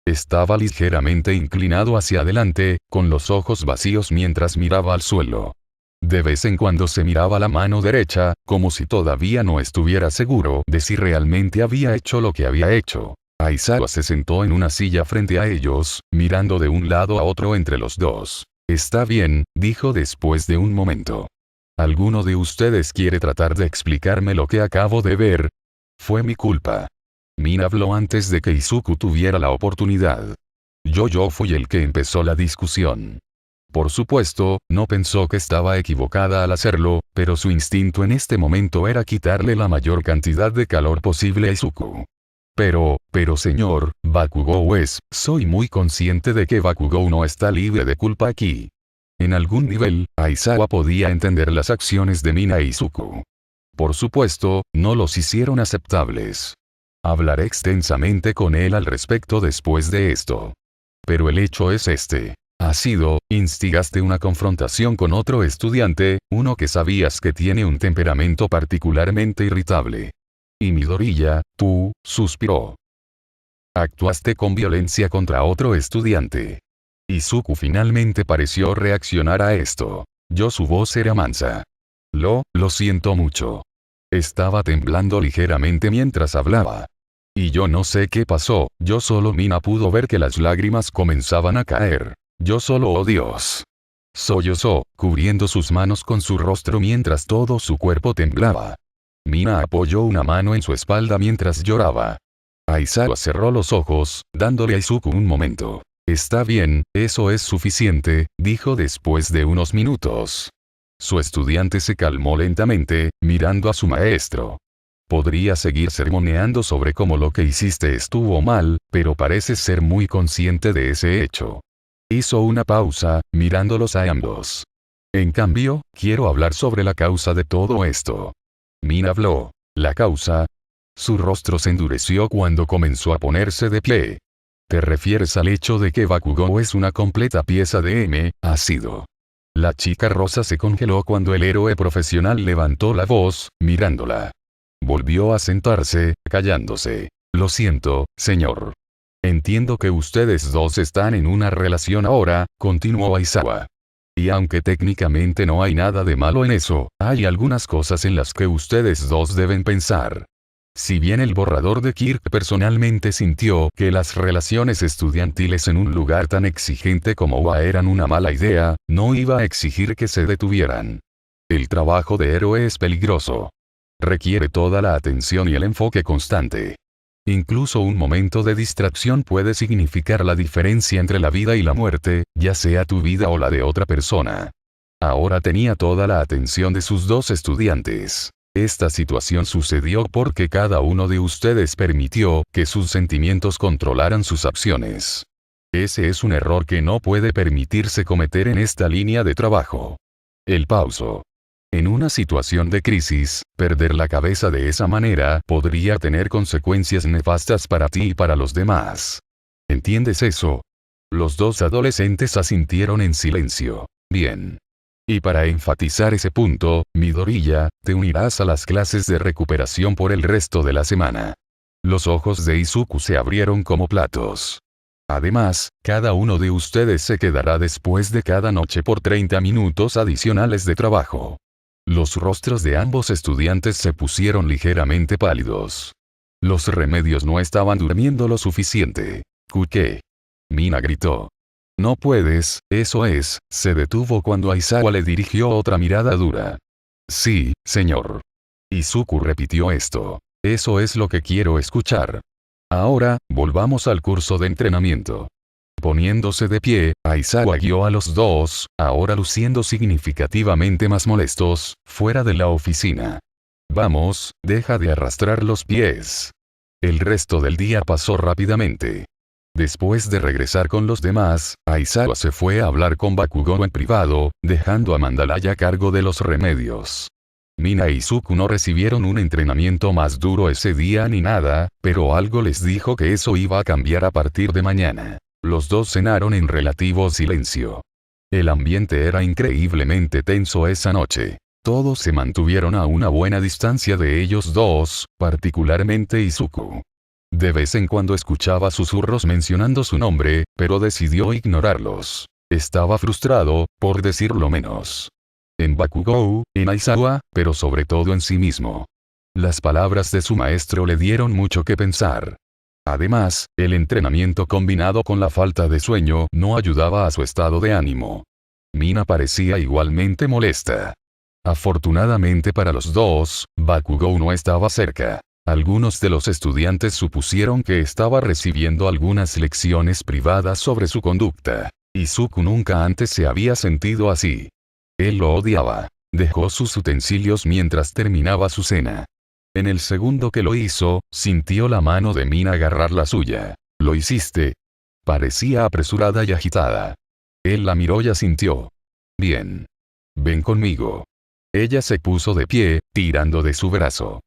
Estaba ligeramente inclinado hacia adelante, con los ojos vacíos mientras miraba al suelo. De vez en cuando se miraba la mano derecha, como si todavía no estuviera seguro de si realmente había hecho lo que había hecho. Aizawa se sentó en una silla frente a ellos, mirando de un lado a otro entre los dos. Está bien, dijo después de un momento. ¿Alguno de ustedes quiere tratar de explicarme lo que acabo de ver? Fue mi culpa. Mina habló antes de que Izuku tuviera la oportunidad. Yo fui el que empezó la discusión. Por supuesto, no pensó que estaba equivocada al hacerlo, pero su instinto en este momento era quitarle la mayor cantidad de calor posible a Izuku. Pero señor, Bakugou soy muy consciente de que Bakugou no está libre de culpa aquí. En algún nivel, Aizawa podía entender las acciones de Mina e Izuku. Por supuesto, no los hicieron aceptables. Hablaré extensamente con él al respecto después de esto. Pero el hecho es este. Instigaste una confrontación con otro estudiante, uno que sabías que tiene un temperamento particularmente irritable. Y Midoriya, tú, suspiró. Actuaste con violencia contra otro estudiante. Izuku finalmente pareció reaccionar a esto. Su voz era mansa. Lo siento mucho. Estaba temblando ligeramente mientras hablaba. Y yo no sé qué pasó, Mina pudo ver que las lágrimas comenzaban a caer. Oh Dios. Sollozó, cubriendo sus manos con su rostro mientras todo su cuerpo temblaba. Mina apoyó una mano en su espalda mientras lloraba. Aizawa cerró los ojos, dándole a Izuku un momento. Está bien, eso es suficiente, dijo después de unos minutos. Su estudiante se calmó lentamente, mirando a su maestro. Podría seguir sermoneando sobre cómo lo que hiciste estuvo mal, pero pareces ser muy consciente de ese hecho. Hizo una pausa, mirándolos a ambos. En cambio, quiero hablar sobre la causa de todo esto. Mina habló. ¿La causa? Su rostro se endureció cuando comenzó a ponerse de pie. ¿Te refieres al hecho de que Bakugou es una completa pieza de ácido? La chica rosa se congeló cuando el héroe profesional levantó la voz, mirándola. Volvió a sentarse, callándose. Lo siento, señor. Entiendo que ustedes dos están en una relación ahora, continuó Aizawa. Y aunque técnicamente no hay nada de malo en eso, hay algunas cosas en las que ustedes dos deben pensar. Si bien el borrador de Kirk personalmente sintió que las relaciones estudiantiles en un lugar tan exigente como UA eran una mala idea, no iba a exigir que se detuvieran. El trabajo de héroe es peligroso. Requiere toda la atención y el enfoque constante. Incluso un momento de distracción puede significar la diferencia entre la vida y la muerte, ya sea tu vida o la de otra persona. Ahora tenía toda la atención de sus dos estudiantes. Esta situación sucedió porque cada uno de ustedes permitió que sus sentimientos controlaran sus acciones. Ese es un error que no puede permitirse cometer en esta línea de trabajo. El pauso. En una situación de crisis, perder la cabeza de esa manera podría tener consecuencias nefastas para ti y para los demás. ¿Entiendes eso? Los dos adolescentes asintieron en silencio. Bien. Y para enfatizar ese punto, Midoriya, te unirás a las clases de recuperación por el resto de la semana. Los ojos de Izuku se abrieron como platos. Además, cada uno de ustedes se quedará después de cada noche por 30 minutos adicionales de trabajo. Los rostros de ambos estudiantes se pusieron ligeramente pálidos. Los remedios no estaban durmiendo lo suficiente. ¿Qué? Mina gritó. No puedes, eso es, se detuvo cuando Aizawa le dirigió otra mirada dura. Sí, señor. Izuku repitió esto. Eso es lo que quiero escuchar. Ahora, volvamos al curso de entrenamiento. Poniéndose de pie, Aizawa guió a los dos, ahora luciendo significativamente más molestos, fuera de la oficina. Vamos, deja de arrastrar los pies. El resto del día pasó rápidamente. Después de regresar con los demás, Aizawa se fue a hablar con Bakugou en privado, dejando a Mandalay a cargo de los remedios. Mina y Izuku no recibieron un entrenamiento más duro ese día ni nada, pero algo les dijo que eso iba a cambiar a partir de mañana. Los dos cenaron en relativo silencio. El ambiente era increíblemente tenso esa noche. Todos se mantuvieron a una buena distancia de ellos dos, particularmente Izuku. De vez en cuando escuchaba susurros mencionando su nombre, pero decidió ignorarlos. Estaba frustrado, por decirlo menos. En Bakugou, en Aizawa, pero sobre todo en sí mismo. Las palabras de su maestro le dieron mucho que pensar. Además, el entrenamiento combinado con la falta de sueño no ayudaba a su estado de ánimo. Mina parecía igualmente molesta. Afortunadamente para los dos, Bakugou no estaba cerca. Algunos de los estudiantes supusieron que estaba recibiendo algunas lecciones privadas sobre su conducta. Izuku nunca antes se había sentido así. Él lo odiaba. Dejó sus utensilios mientras terminaba su cena. En el segundo que lo hizo, sintió la mano de Mina agarrar la suya. ¿Lo hiciste? Parecía apresurada y agitada. Él la miró y asintió. Bien. Ven conmigo. Ella se puso de pie, tirando de su brazo.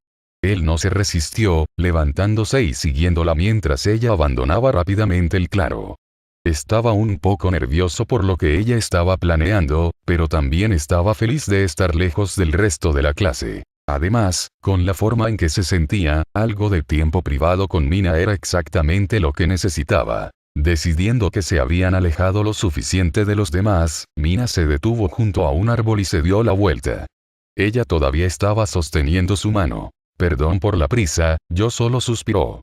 Él no se resistió, levantándose y siguiéndola mientras ella abandonaba rápidamente el claro. Estaba un poco nervioso por lo que ella estaba planeando, pero también estaba feliz de estar lejos del resto de la clase. Además, con la forma en que se sentía, algo de tiempo privado con Mina era exactamente lo que necesitaba. Decidiendo que se habían alejado lo suficiente de los demás, Mina se detuvo junto a un árbol y se dio la vuelta. Ella todavía estaba sosteniendo su mano. Perdón por la prisa, yo solo suspiró.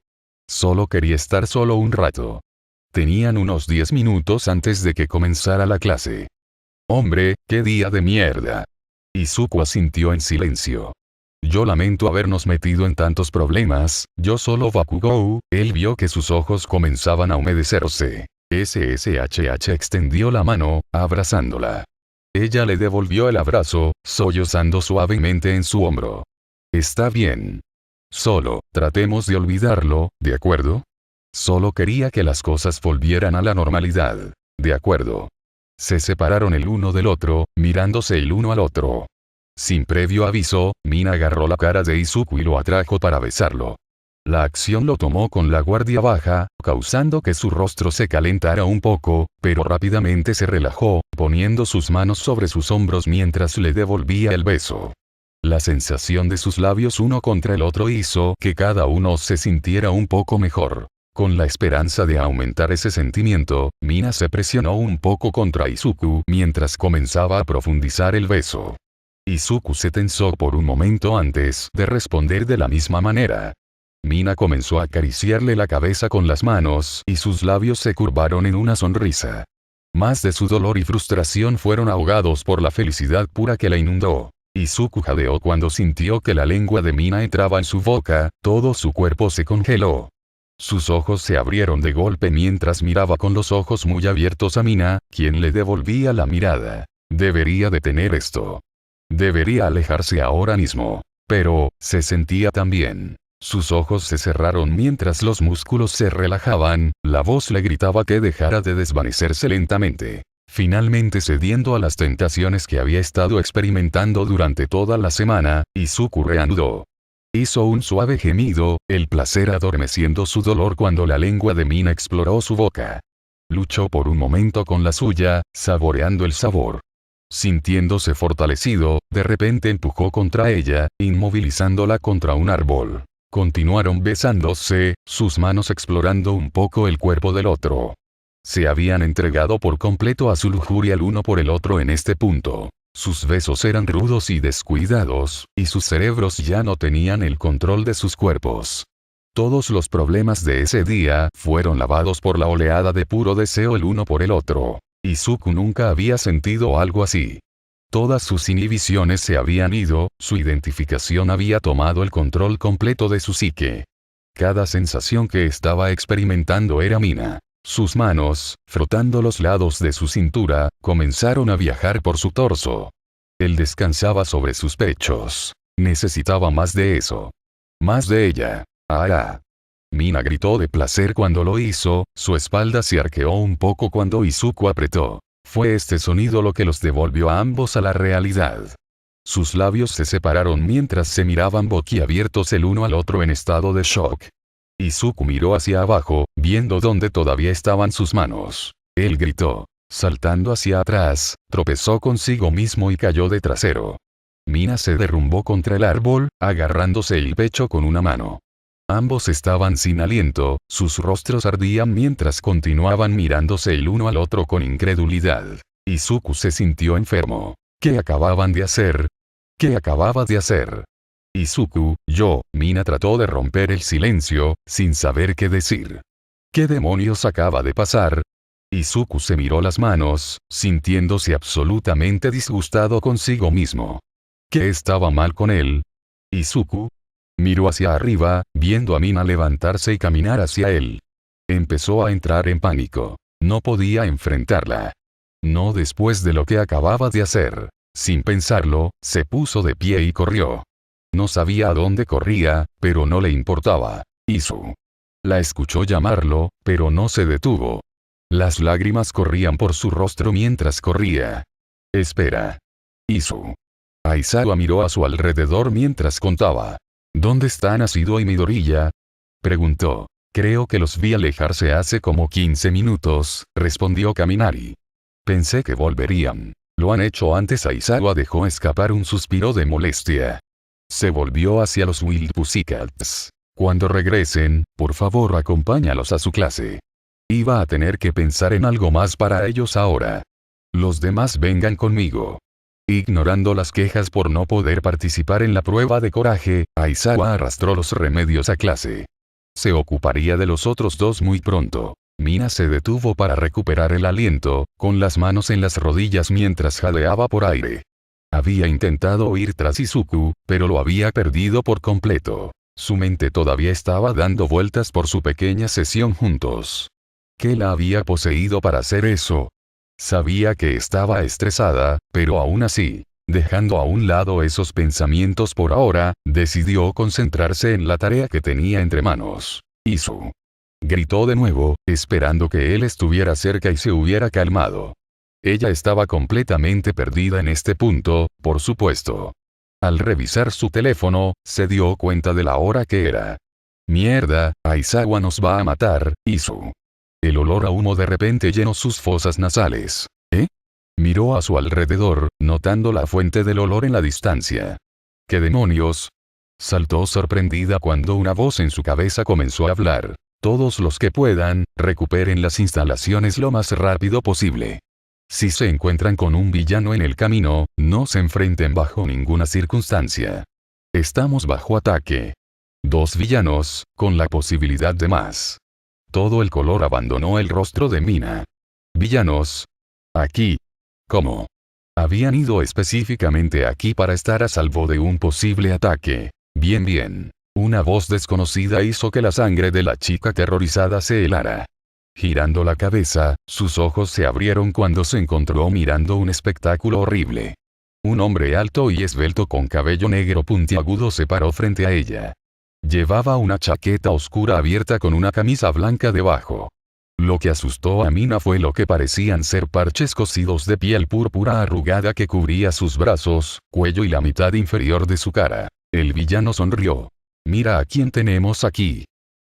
Solo quería estar solo un rato. Tenían unos 10 minutos antes de que comenzara la clase. Hombre, qué día de mierda. Izuku asintió en silencio. Yo lamento habernos metido en tantos problemas, yo solo Bakugou. Él vio que sus ojos comenzaban a humedecerse. SSHH extendió la mano, abrazándola. Ella le devolvió el abrazo, sollozando suavemente en su hombro. Está bien. Solo, tratemos de olvidarlo, ¿de acuerdo? Solo quería que las cosas volvieran a la normalidad. De acuerdo. Se separaron el uno del otro, mirándose el uno al otro. Sin previo aviso, Mina agarró la cara de Izuku y lo atrajo para besarlo. La acción lo tomó con la guardia baja, causando que su rostro se calentara un poco, pero rápidamente se relajó, poniendo sus manos sobre sus hombros mientras le devolvía el beso. La sensación de sus labios uno contra el otro hizo que cada uno se sintiera un poco mejor. Con la esperanza de aumentar ese sentimiento, Mina se presionó un poco contra Izuku mientras comenzaba a profundizar el beso. Izuku se tensó por un momento antes de responder de la misma manera. Mina comenzó a acariciarle la cabeza con las manos y sus labios se curvaron en una sonrisa. Más de su dolor y frustración fueron ahogados por la felicidad pura que la inundó. Izuku jadeó cuando sintió que la lengua de Mina entraba en su boca, todo su cuerpo se congeló. Sus ojos se abrieron de golpe mientras miraba con los ojos muy abiertos a Mina, quien le devolvía la mirada. Debería detener esto. Debería alejarse ahora mismo. Pero, se sentía tan bien. Sus ojos se cerraron mientras los músculos se relajaban, la voz le gritaba que dejara de desvanecerse lentamente. Finalmente cediendo a las tentaciones que había estado experimentando durante toda la semana, Izuku reanudó. Hizo un suave gemido, el placer adormeciendo su dolor cuando la lengua de Mina exploró su boca. Luchó por un momento con la suya, saboreando el sabor. Sintiéndose fortalecido, de repente empujó contra ella, inmovilizándola contra un árbol. Continuaron besándose, sus manos explorando un poco el cuerpo del otro. Se habían entregado por completo a su lujuria el uno por el otro en este punto. Sus besos eran rudos y descuidados, y sus cerebros ya no tenían el control de sus cuerpos. Todos los problemas de ese día fueron lavados por la oleada de puro deseo el uno por el otro. Izuku nunca había sentido algo así. Todas sus inhibiciones se habían ido, su identificación había tomado el control completo de su psique. Cada sensación que estaba experimentando era Mina. Sus manos, frotando los lados de su cintura, comenzaron a viajar por su torso. Él descansaba sobre sus pechos. Necesitaba más de eso. Más de ella. ¡Ah! Mina gritó de placer cuando lo hizo, su espalda se arqueó un poco cuando Izuku apretó. Fue este sonido lo que los devolvió a ambos a la realidad. Sus labios se separaron mientras se miraban boquiabiertos el uno al otro en estado de shock. Izuku miró hacia abajo, viendo dónde todavía estaban sus manos. Él gritó. Saltando hacia atrás, tropezó consigo mismo y cayó de trasero. Mina se derrumbó contra el árbol, agarrándose el pecho con una mano. Ambos estaban sin aliento, sus rostros ardían mientras continuaban mirándose el uno al otro con incredulidad. Izuku se sintió enfermo. ¿Qué acababan de hacer? ¿Qué acababa de hacer? Izuku, Mina trató de romper el silencio, sin saber qué decir. ¿Qué demonios acaba de pasar? Izuku se miró las manos, sintiéndose absolutamente disgustado consigo mismo. ¿Qué estaba mal con él? Izuku miró hacia arriba, viendo a Mina levantarse y caminar hacia él. Empezó a entrar en pánico. No podía enfrentarla. No después de lo que acababa de hacer. Sin pensarlo, se puso de pie y corrió. No sabía a dónde corría, pero no le importaba. Izu. La escuchó llamarlo, pero no se detuvo. Las lágrimas corrían por su rostro mientras corría. Espera. Izu. Aizawa miró a su alrededor mientras contaba. ¿Dónde están Asido y Midoriya? Preguntó. Creo que los vi alejarse hace como 15 minutos, respondió Kaminari. Pensé que volverían. Lo han hecho antes. Aizawa dejó escapar un suspiro de molestia. Se volvió hacia los Wild Pussycats. Cuando regresen, por favor acompáñalos a su clase. Iba a tener que pensar en algo más para ellos ahora. Los demás vengan conmigo. Ignorando las quejas por no poder participar en la prueba de coraje, Aizawa arrastró los remedios a clase. Se ocuparía de los otros dos muy pronto. Mina se detuvo para recuperar el aliento, con las manos en las rodillas mientras jadeaba por aire. Había intentado oír tras Izuku, pero lo había perdido por completo. Su mente todavía estaba dando vueltas por su pequeña sesión juntos. ¿Qué la había poseído para hacer eso? Sabía que estaba estresada, pero aún así, dejando a un lado esos pensamientos por ahora, decidió concentrarse en la tarea que tenía entre manos. Isu. Gritó de nuevo, esperando que él estuviera cerca y se hubiera calmado. Ella estaba completamente perdida en este punto, por supuesto. Al revisar su teléfono, se dio cuenta de la hora que era. Mierda, Aizawa nos va a matar, Isu. El olor a humo de repente llenó sus fosas nasales. Miró a su alrededor, notando la fuente del olor en la distancia. ¿Qué demonios? Saltó sorprendida cuando una voz en su cabeza comenzó a hablar. Todos los que puedan, recuperen las instalaciones lo más rápido posible. Si se encuentran con un villano en el camino, no se enfrenten bajo ninguna circunstancia. Estamos bajo ataque. 2 villanos, con la posibilidad de más. Todo el color abandonó el rostro de Mina. ¿Villanos? Aquí. ¿Cómo? Habían ido específicamente aquí para estar a salvo de un posible ataque. Bien. Una voz desconocida hizo que la sangre de la chica aterrorizada se helara. Girando la cabeza, sus ojos se abrieron cuando se encontró mirando un espectáculo horrible. Un hombre alto y esbelto con cabello negro puntiagudo se paró frente a ella. Llevaba una chaqueta oscura abierta con una camisa blanca debajo. Lo que asustó a Mina fue lo que parecían ser parches cosidos de piel púrpura arrugada que cubría sus brazos, cuello y la mitad inferior de su cara. El villano sonrió. Mira a quién tenemos aquí.